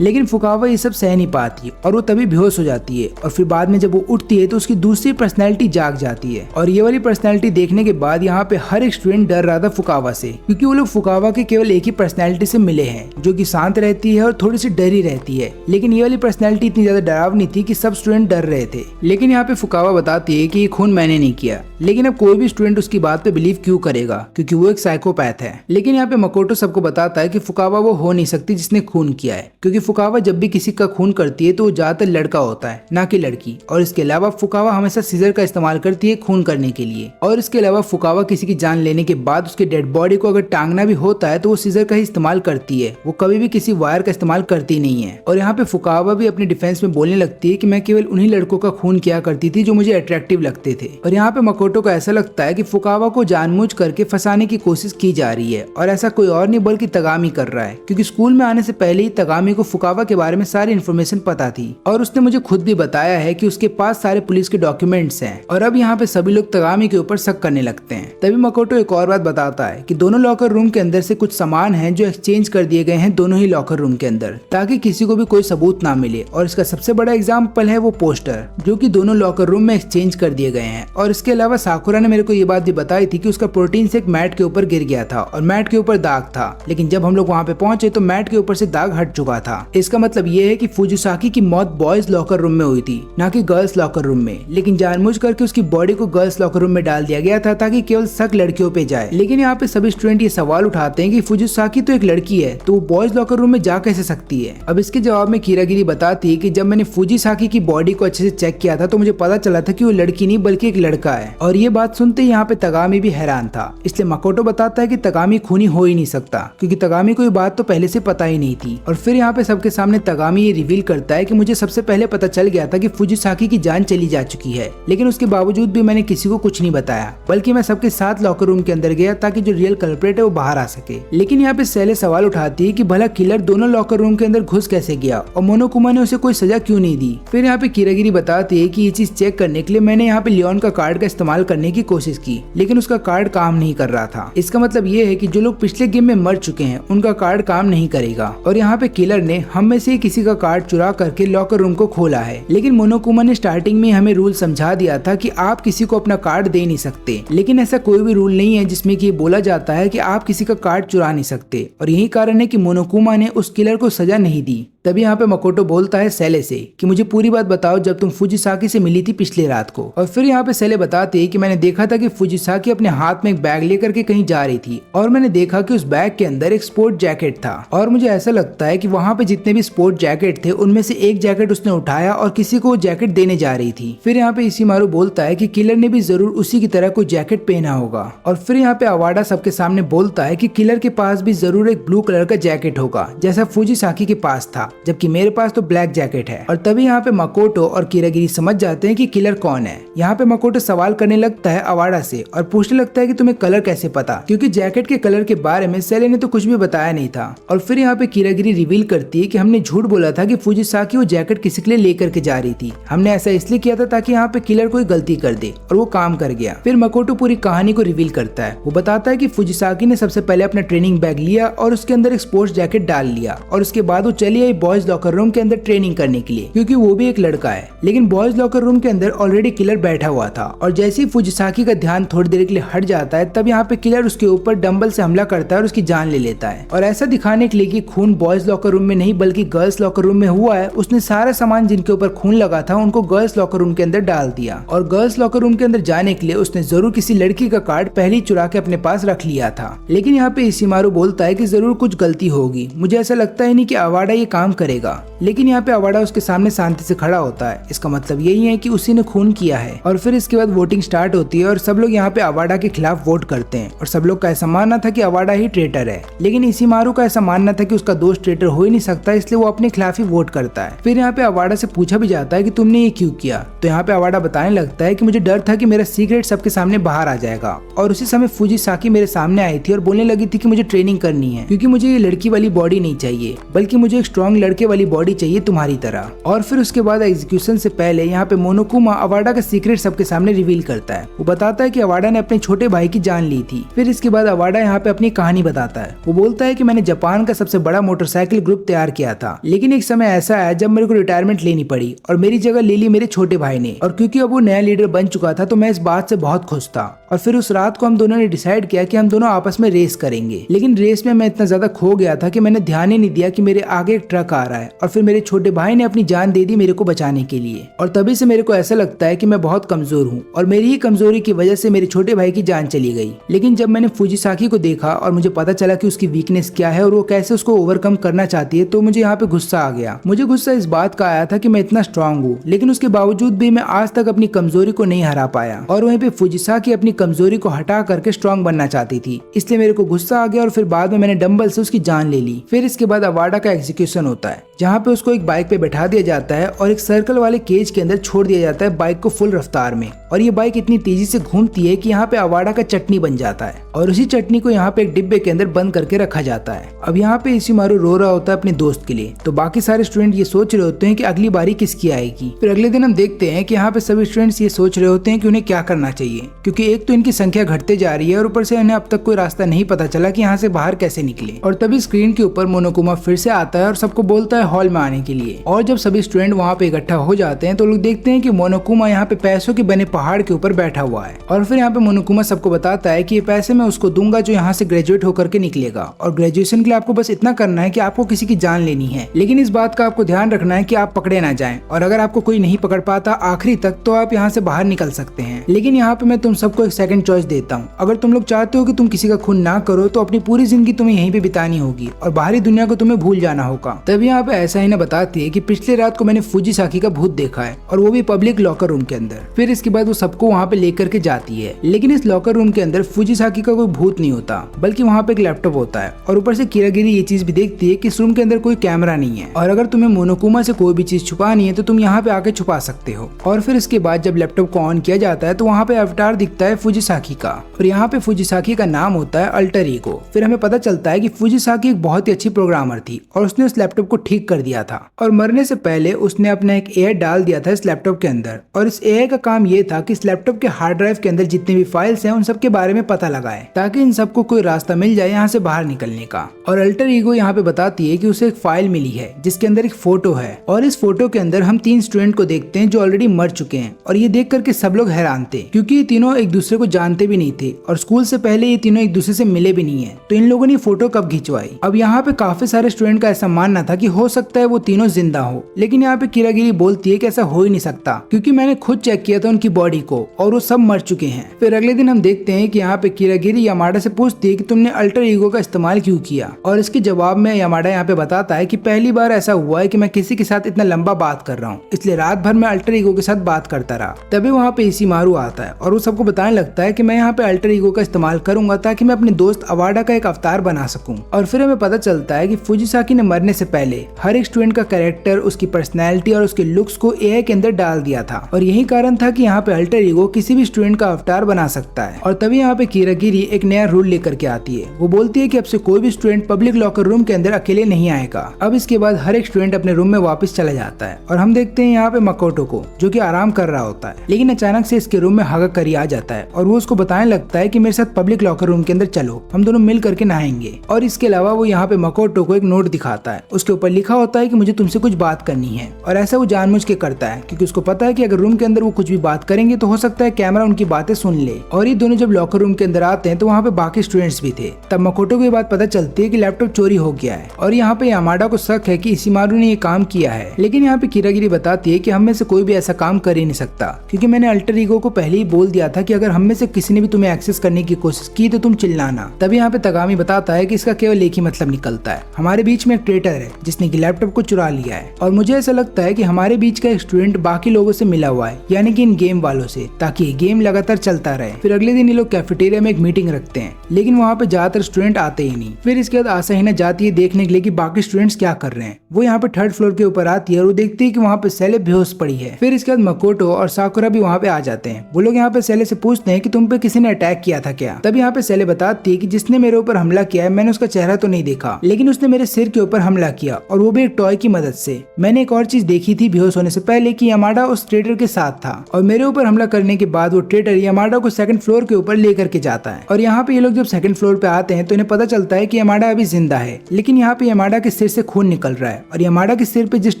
लेकिन फुकावा ये सब सह नहीं पाती और वो तभी बेहोश हो जाती है। और फिर बाद में जब वो उठती है तो उसकी दूसरी पर्सनैलिटी जाग जाती है। और ये वाली पर्सनैलिटी देखने के बाद यहाँ पे हर एक स्टूडेंट डर रहा था फुकावा से, क्योंकि वो लोग फुकावा के केवल एक ही पर्सनैलिटी से मिले हैं जो कि शांत रहती है और थोड़ी सी डरी रहती है। लेकिन ये वाली पर्सनैलिटी इतनी ज्यादा डरावनी थी कि सब स्टूडेंट डर रहे थे। लेकिन यहाँ पे फुकावा बताती है कि ये खून मैंने नहीं किया। लेकिन अब कोई भी स्टूडेंट उसकी बात पे बिलीव क्यों करेगा, क्योंकि वो एक साइकोपैथ है। लेकिन यहाँ पे मकोटो सबको बताता है कि फुकावा वो हो नहीं सकती जिसने खून किया है, क्योंकि फुकावा जब भी किसी का खून करती है तो वो ज्यादातर लड़का होता है, ना कि लड़की। और इसके अलावा फुकावा हमेशा सीजर का इस्तेमाल करती है खून करने के लिए। और इसके अलावा फुकावा किसी की जान लेने के बाद उसके डेड बॉडी को अगर टांगना भी होता है तो वो सीजर का ही इस्तेमाल करती है, वो कभी भी किसी वायर का इस्तेमाल करती नहीं है। और यहाँ पे फुकावा भी अपने डिफेंस में बोलने लगती है कि मैं केवल उन्हीं लड़कों का खून किया करती थी जो मुझे अट्रैक्टिव लगते थे। और यहाँ पे मकोटो को ऐसा लगता है कि फुकावा को जानबूझ करके फंसाने की कोशिश की जा रही है, और ऐसा कोई और नहीं बल्कि तगामी कर रहा है, क्योंकि स्कूल में आने से पहले ही तगामी को फुकावा के बारे में सारी इन्फॉर्मेशन पता थी और उसने मुझे खुद भी बताया है कि उसके पास सारे पुलिस के डॉक्यूमेंट्स हैं। और अब यहाँ पे सभी लोग तगामी के ऊपर शक करने लगते हैं। तभी मकोटो एक और बात बताता है कि दोनों लॉकर रूम के अंदर से कुछ सामान हैं जो एक्सचेंज कर दिए गए हैं दोनों ही लॉकर रूम के अंदर, ताकि किसी को भी कोई सबूत ना मिले। और इसका सबसे बड़ा एग्जाम्पल है वो पोस्टर जो कि दोनों लॉकर रूम में एक्सचेंज कर दिए गए हैं। और इसके अलावा साकुरा ने मेरे को ये बात भी बताई थी कि उसका प्रोटीन से एक मैट के ऊपर गिर गया था और मैट के ऊपर दाग था, लेकिन जब हम लोग वहाँ पे पहुंचे तो मैट के ऊपर से दाग हट चुका था। इसका मतलब ये है कि फुजिसाकी की मौत बॉयज लॉकर रूम में हुई थी, ना कि गर्ल्स लॉकर रूम में। लेकिन जानबूझ करके उसकी बॉडी को गर्ल्स लॉकर रूम में डाल दिया गया था ताकि केवल शक लड़कियों पे जाए। लेकिन यहाँ पे सभी स्टूडेंट ये सवाल उठाते हैं कि फुजिसाकी तो एक लड़की है, तो वो बॉयज लॉकर रूम में जा कैसे सकती है। अब इसके जवाब में कीरागिरी बताती है कि जब मैंने फुजिसाकी की बॉडी को अच्छे से चेक किया था तो मुझे पता चला था कि वो लड़की नहीं बल्कि एक लड़का है। और ये बात सुनते ही यहाँ पे तगामी भी हैरान था। इसलिए मकोटो बताता है कि तगामी खूनी हो ही नहीं सकता, क्योंकि तगामी को ये बात तो पहले से पता ही नहीं थी। और फिर यहाँ पे सबके सामने तगामी ये रिवील करता है कि मुझे सबसे पहले पता चल गया था कि फुजिसाकी की जान चली जा चुकी है, लेकिन उसके बावजूद भी मैंने किसी को कुछ नहीं बताया, बल्कि मैं सबके साथ लॉकर रूम के अंदर गया ताकि जो रियल कल्प्रेट है वो बाहर आ सके। लेकिन यहाँ पे सेले सवाल उठाती है कि भला किलर दोनों लॉकर रूम के अंदर घुस कैसे गया और मोनोकुमा ने उसे कोई सजा क्यों नहीं दी। फिर यहाँ पे कीरागिरी बताती है कि ये चीज चेक करने के लिए मैंने यहाँ पे लियोन का कार्ड का इस्तेमाल करने की कोशिश की, लेकिन उसका कार्ड काम नहीं कर रहा था। इसका मतलब ये है कि जो लोग पिछले गेम में मर चुके हैं उनका कार्ड काम नहीं करेगा। और यहाँ पे किलर ने हम में से किसी का कार्ड चुरा करके लॉकर रूम को खोला है। लेकिन मोनोकुमा ने स्टार्टिंग में हमें रूल समझा दिया था कि आप किसी को अपना कार्ड दे नहीं सकते, लेकिन ऐसा कोई भी रूल नहीं है जिसमें कि बोला जाता है कि आप किसी का कार्ड चुरा नहीं सकते। और यही कारण है कि मोनोकुमा ने उस किलर को सजा नहीं दी। तभी यहाँ पे मकोटो बोलता है सेले से कि मुझे पूरी बात बताओ जब तुम फुजिसाकी से मिली थी पिछली रात को। और फिर यहाँ पे सेले बताते हैं कि मैंने देखा था कि फुजिसाकी अपने हाथ में एक बैग लेकर के कहीं जा रही थी और मैंने देखा कि उस बैग के अंदर एक स्पोर्ट जैकेट था। और मुझे ऐसा लगता है कि वहाँ पे जितने भी स्पोर्ट जैकेट थे उनमें से एक जैकेट उसने उठाया और किसी को जैकेट देने जा रही थी। फिर यहाँ पे इशिमारू बोलता है कि किलर ने भी जरूर उसी की तरह कोई जैकेट पहना होगा। और फिर यहाँ पे अवाडा सबके सामने बोलता है कि किलर के पास भी जरूर एक ब्लू कलर का जैकेट होगा जैसा फुजिसाकी के पास था, जबकि मेरे पास तो ब्लैक जैकेट है। और तभी यहाँ पे मकोटो और कीरागिरी समझ जाते हैं कि किलर कौन है। यहाँ पे मकोटो सवाल करने लगता है अवाडा से और पूछने लगता है कि तुम्हें कलर कैसे पता, क्योंकि जैकेट के कलर के बारे में सेले ने तो कुछ भी बताया नहीं था। और फिर यहाँ पे कीरागिरी रिवील करती है कि हमने झूठ बोला था कि फुजिसाकी वो जैकेट किसी के लिए लेकर के जा रही थी। हमने ऐसा इसलिए किया था ताकि यहाँ पे किलर कोई गलती कर दे, और वो काम कर गया। फिर मकोटो पूरी कहानी को रिवील करता है। वो बताता है कि फुजिसाकी ने सबसे पहले अपना ट्रेनिंग बैग लिया और उसके अंदर एक स्पोर्ट्स जैकेट डाल लिया, और उसके बाद वो चली आई बॉयज लॉकर रूम के अंदर ट्रेनिंग करने के लिए, क्योंकि वो भी एक लड़का है। लेकिन बॉयज लॉकर रूम के अंदर ऑलरेडी किलर बैठा हुआ था, और जैसे ही फुजिसाकी का ध्यान थोड़ी देर के लिए हट जाता है तब यहाँ पे किलर उसके ऊपर डंबल से हमला करता है और उसकी जान ले लेता है। और ऐसा दिखाने के लिए कि खून बॉयज लॉकर रूम में नहीं बल्कि गर्ल्स लॉकर रूम में हुआ है, उसने सारा सामान जिनके ऊपर खून लगा था उनको गर्ल्स लॉकर रूम के अंदर डाल दिया। और गर्ल्स लॉकर रूम के अंदर जाने के लिए उसने जरूर किसी लड़की का कार्ड पहले ही चुरा के अपने पास रख लिया था। लेकिन यहाँ पे इशिमारू बोलता है कि जरूर कुछ गलती होगी, मुझे ऐसा लगता ही नहीं कि अवाडा ये काम करेगा। लेकिन यहाँ पे अवाडा उसके सामने शांति से खड़ा होता है। इसका मतलब यही है कि उसी ने खून किया है। और फिर इसके बाद वोटिंग स्टार्ट होती है और सब लोग यहाँ पे अवाडा के खिलाफ वोट करते हैं, और सब लोग का ऐसा मानना था कि अवाडा ही ट्रेटर है। लेकिन इशिमारू का ऐसा मानना था कि उसका दोस्त ट्रेटर हो ही नहीं सकता, इसलिए वो अपने खिलाफ ही वोट करता है। फिर यहाँ पे अवाडा से पूछा भी जाता है कि तुमने ये क्यों किया, तो यहाँ पे अवाडा बताने लगता है कि मुझे डर था कि मेरा सीक्रेट सबके सामने बाहर आ जाएगा। और उसी समय फुजिसाकी मेरे सामने आई थी और बोलने लगी थी कि मुझे ट्रेनिंग करनी है, क्योंकि मुझे ये लड़की वाली बॉडी नहीं चाहिए, बल्कि मुझे एक स्ट्रॉन्ग लड़के वाली बॉडी चाहिए तुम्हारी तरह। और फिर उसके बाद एग्जीक्यूशन से पहले यहाँ पे मोनोकुमा अवाडा का सीक्रेट सबके सामने रिवील करता है। वो बताता है कि अवाडा ने अपने छोटे भाई की जान ली थी। फिर इसके बाद अवाडा यहाँ पे अपनी कहानी बताता है। वो बोलता है कि मैंने जापान का सबसे बड़ा मोटरसाइकिल ग्रुप तैयार किया था, लेकिन एक समय ऐसा आया जब मेरे को रिटायरमेंट लेनी पड़ी और मेरी जगह ले ली मेरे छोटे भाई ने। और क्योंकि अब वो नया लीडर बन चुका था तो मैं इस बात से बहुत खुश था। और फिर उस रात को हम दोनों ने डिसाइड किया कि हम दोनों आपस में रेस करेंगे, लेकिन रेस में मैं इतना ज्यादा खो गया था कि मैंने ध्यान ही नहीं दिया कि मेरे आगे एक ट्रक आ रहा है। और फिर मेरे छोटे भाई ने अपनी जान दे दी मेरे को बचाने के लिए। और तभी से मेरे को ऐसा लगता है कि मैं बहुत कमजोर हूँ और मेरी ही कमजोरी की वजह से मेरे छोटे भाई की जान चली गई। लेकिन जब मैंने फुजिसाकी को देखा और मुझे पता चला कि उसकी वीकनेस क्या है और वो कैसे उसको ओवरकम करना चाहती है, तो मुझे यहाँ पे गुस्सा आ गया। मुझे गुस्सा इस बात का आया था कि मैं इतना स्ट्रांग हूँ, लेकिन उसके बावजूद भी मैं आज तक अपनी कमजोरी को नहीं हरा पाया। और वहीं पे फुजिसाकी अपनी कमजोरी को हटा करके स्ट्रांग बनना चाहती थी, इसलिए मेरे को गुस्सा आ गया और फिर बाद में मैंने डंबल से उसकी जान ले ली। फिर इसके बाद अवाडा का एग्जीक्यूशन होता है, जहाँ पे उसको एक बाइक पे बैठा दिया जाता है और एक सर्कल वाले केज के अंदर छोड़ दिया जाता है बाइक को फुल रफ्तार में। और ये बाइक इतनी तेजी से घूमती है कि यहाँ पे अवाडा का चटनी बन जाता है और उसी चटनी को यहाँ पे एक डिब्बे के अंदर बंद करके रखा जाता है। अब यहाँ पे इशिमारू रो रहा होता है अपने दोस्त के लिए, तो बाकी सारे स्टूडेंट ये सोच रहे होते हैं कि अगली बारी किसकी आएगी। फिर अगले दिन हम देखते हैं कि यहाँ पे सभी स्टूडेंट्स ये सोच रहे होते हैं कि उन्हें क्या करना चाहिए, क्योंकि एक तो इनकी संख्या घटते जा रही है और ऊपर से इन्हें अब तक कोई रास्ता नहीं पता चला कि यहाँ से बाहर कैसे निकले। और तभी स्क्रीन के ऊपर मोनोकुमा फिर से आता है और सबको बोलता है हॉल में आने के लिए। और जब सभी स्टूडेंट वहाँ पे इकट्ठा हो जाते हैं तो लोग देखते हैं कि मोनोकुमा यहाँ पे पैसों के बने पहाड़ के ऊपर बैठा हुआ है। और फिर यहाँ पे मोनोकुमा सबको बताता है कि ये पैसे मैं उसको दूंगा जो यहाँ से ग्रेजुएट होकर के निकलेगा, और ग्रेजुएशन के लिए आपको बस इतना करना है कि आपको किसी की जान लेनी है, लेकिन इस बात का आपको ध्यान रखना है कि आप पकड़े ना जाएं, और अगर आपको कोई नहीं पकड़ पाता आखिरी तक तो आप यहाँ से बाहर निकल सकते हैं। लेकिन यहाँ पे मैं तुम सबको एक सेकंड चॉइस देता हूँ, अगर तुम लोग चाहते हो कि तुम किसी का खून ना करो तो अपनी पूरी जिंदगी तुम्हें यहीं पे बितानी होगी और बाहरी दुनिया को तुम्हें भूल जाना होगा। तभी यहाँ पे ऐसा ही ना बताती है कि पिछले रात को मैंने फुजिसाकी का भूत देखा है, और वो भी पब्लिक लॉकर रूम के अंदर। फिर इसके बाद वो सबको वहाँ पे लेकर के जाती है, लेकिन इस लॉकर रूम के अंदर फुजिसाकी का कोई भूत नहीं होता, बल्कि वहाँ पे एक लैपटॉप होता है। और ऊपर से किरागिरी ये चीज भी देखती है कि इस रूम के अंदर कोई कैमरा नहीं है, और अगर तुम्हें मोनोकुमा से कोई भी चीज छुपानी है तो तुम यहाँ पे आके छुपा सकते हो। और फिर इसके बाद जब लैपटॉप को ऑन किया जाता है तो वहाँ पे अवतार दिखता है फुजिसाकी का, और यहाँ पे फुजिसाकी का नाम होता है अल्टर ईगो। फिर हमें पता चलता है कि फुजिसाकी एक बहुत ही अच्छी प्रोग्रामर थी और उसने उस लैपटॉप को ठीक कर दिया था, और मरने से पहले उसने अपना एक एआई डाल दिया था इस लैपटॉप के अंदर। और इस एआई का काम ये था कि इस लैपटॉप के हार्ड ड्राइव के अंदर जितने भी फाइल्स हैं उन सब के बारे में पता लगाए, ताकि इन सबको कोई रास्ता मिल जाए यहाँ से बाहर निकलने का। और अल्टर ईगो यहाँ पे बताती है कि उसे एक फाइल मिली है जिसके अंदर एक फोटो है, और इस फोटो के अंदर हम 3 स्टूडेंट को देखते हैं जो ऑलरेडी मर चुके हैं। और ये देख करके सब लोग हैरान थे, क्योंकि ये तीनों एक दूसरे को जानते भी नहीं थे और स्कूल से पहले ये तीनों एक दूसरे से मिले भी नहीं है, तो इन लोगों ने फोटो कब खिंचवाई। अब यहाँ पे काफी सारे स्टूडेंट का ऐसा मानना था कि हो सकता है वो तीनों जिंदा हो, लेकिन यहाँ पे किरागिरी बोलती है कि ऐसा हो ही नहीं सकता, क्योंकि मैंने खुद चेक किया था उनकी बॉडी को और वो सब मर चुके हैं। फिर अगले दिन हम देखते हैं कि यहाँ पे किरागिरी यामाडा से पूछती है कि तुमने अल्टर ईगो का इस्तेमाल क्यों किया, और इसके जवाब में यामाडा यहाँ पे बताता है कि पहली बार ऐसा हुआ है कि मैं किसी के साथ इतना लंबा बात कर रहा हूँ, इसलिए रात भर मैं अल्टर ईगो के साथ बात करता रहा। तभी वहाँ पे इशिमारू आता है और वो सबको बताने लगता है कि मैं यहाँ पे अल्टर ईगो का इस्तेमाल करूंगा ताकि मैं अपने दोस्त अवाडा का एक अवतार बना सकूं। और फिर हमें पता चलता है कि फुजिसाकी ने मरने से पहले हर एक स्टूडेंट का कैरेक्टर, उसकी पर्सनैलिटी और उसके लुक्स को एआई के अंदर डाल दिया था, और यही कारण था कि यहाँ पे अल्टर ईगो किसी भी स्टूडेंट का अवतार बना सकता है। और तभी यहाँ पे किरागिरी एक नया रूल लेकर के आती है। वो बोलती है कि अब से कोई भी स्टूडेंट पब्लिक लॉकर रूम के अंदर अकेले नहीं आएगा। अब इसके बाद हर एक स्टूडेंट अपने रूम में वापस चला जाता है, और हम देखते हैं यहाँ पे मकोटो को, जो कि आराम कर रहा होता है, लेकिन अचानक से इसके रूम में हागाकारी आ जाता है और वो उसको बताने लगता है कि मेरे साथ पब्लिक लॉकर रूम के अंदर चलो, हम दोनों मिल करके नहाएंगे। और इसके अलावा वो यहाँ पे मकोटो को एक नोट दिखाता है, उसके ऊपर लिखा होता है कि मुझे तुमसे कुछ बात करनी है। और ऐसा वो जानबूझ के करता है क्योंकि उसको पता है कि अगर रूम के अंदर वो कुछ भी बात करेंगे तो हो सकता है कैमरा उनकी बातें सुन ले। और ये दोनों जब लॉकर रूम के अंदर आते हैं तो वहाँ पे बाकी स्टूडेंट्स भी थे। तब मकोटो को ये बात पता चलती है कि लैपटॉप चोरी हो गया है, और यहाँ पे यामाडा को शक है कि इशिमारू ने ये काम किया है। लेकिन यहाँ पे किरागिरी बताती है कि हम में से कोई भी ऐसा काम कर ही नहीं सकता, क्योंकि मैंने अल्टर ईगो को पहले ही बोल दिया था कि अगर हम में से किसी ने भी तुम्हें एक्सेस करने की कोशिश की तो तुम चिल्लाना। तभी यहाँ पे तगामी बताता है कि इसका केवल एक ही मतलब निकलता है, हमारे बीच में एक ट्रेटर है जिसने कि लैपटॉप को चुरा लिया है। और मुझे ऐसा लगता है कि हमारे बीच का एक स्टूडेंट बाकी लोगों से मिला हुआ है, यानी कि इन गेम वालों वालों से, ताकि ये गेम लगातार चलता रहे। फिर अगले दिन ये लोग कैफेटेरिया में एक मीटिंग रखते हैं, लेकिन वहाँ पे ज्यादातर स्टूडेंट आते ही नहीं। फिर इसके बाद आसाहीना जाती है देखने के लिए कि बाकी स्टूडेंट्स क्या कर रहे हैं। वो यहाँ पे थर्ड फ्लोर के ऊपर आती है और वो देखती है कि वहाँ पे सेले बेहोश पड़ी है। फिर इसके बाद मकोटो और साकुरा भी वहाँ पे आ जाते हैं। वो लोग यहाँ पे सेले से पूछते हैं कि तुम पे किसी ने अटैक किया था क्या। तब यहाँ पे सेले बताती है कि जिसने मेरे ऊपर हमला किया है मैंने उसका चेहरा तो नहीं देखा, लेकिन उसने मेरे सिर के ऊपर हमला किया, और वो भी एक टॉय की मदद से। मैंने एक और चीज देखी थी बेहोश होने से पहले कि यामाडा उस ट्रेडर के साथ था, और मेरे ऊपर हमला करने के बाद वो ट्रेडर यामाडा को सेकंड फ्लोर के ऊपर लेकर के जाता है। और यहाँ पे ये लोग जब सेकंड फ्लोर पे आते हैं तो इन्हें पता चलता है कि यामाडा अभी जिंदा है, लेकिन यहाँ पे यामाडा के सिर से खून निकल रहा है। और यामाडा के सिर पे जिस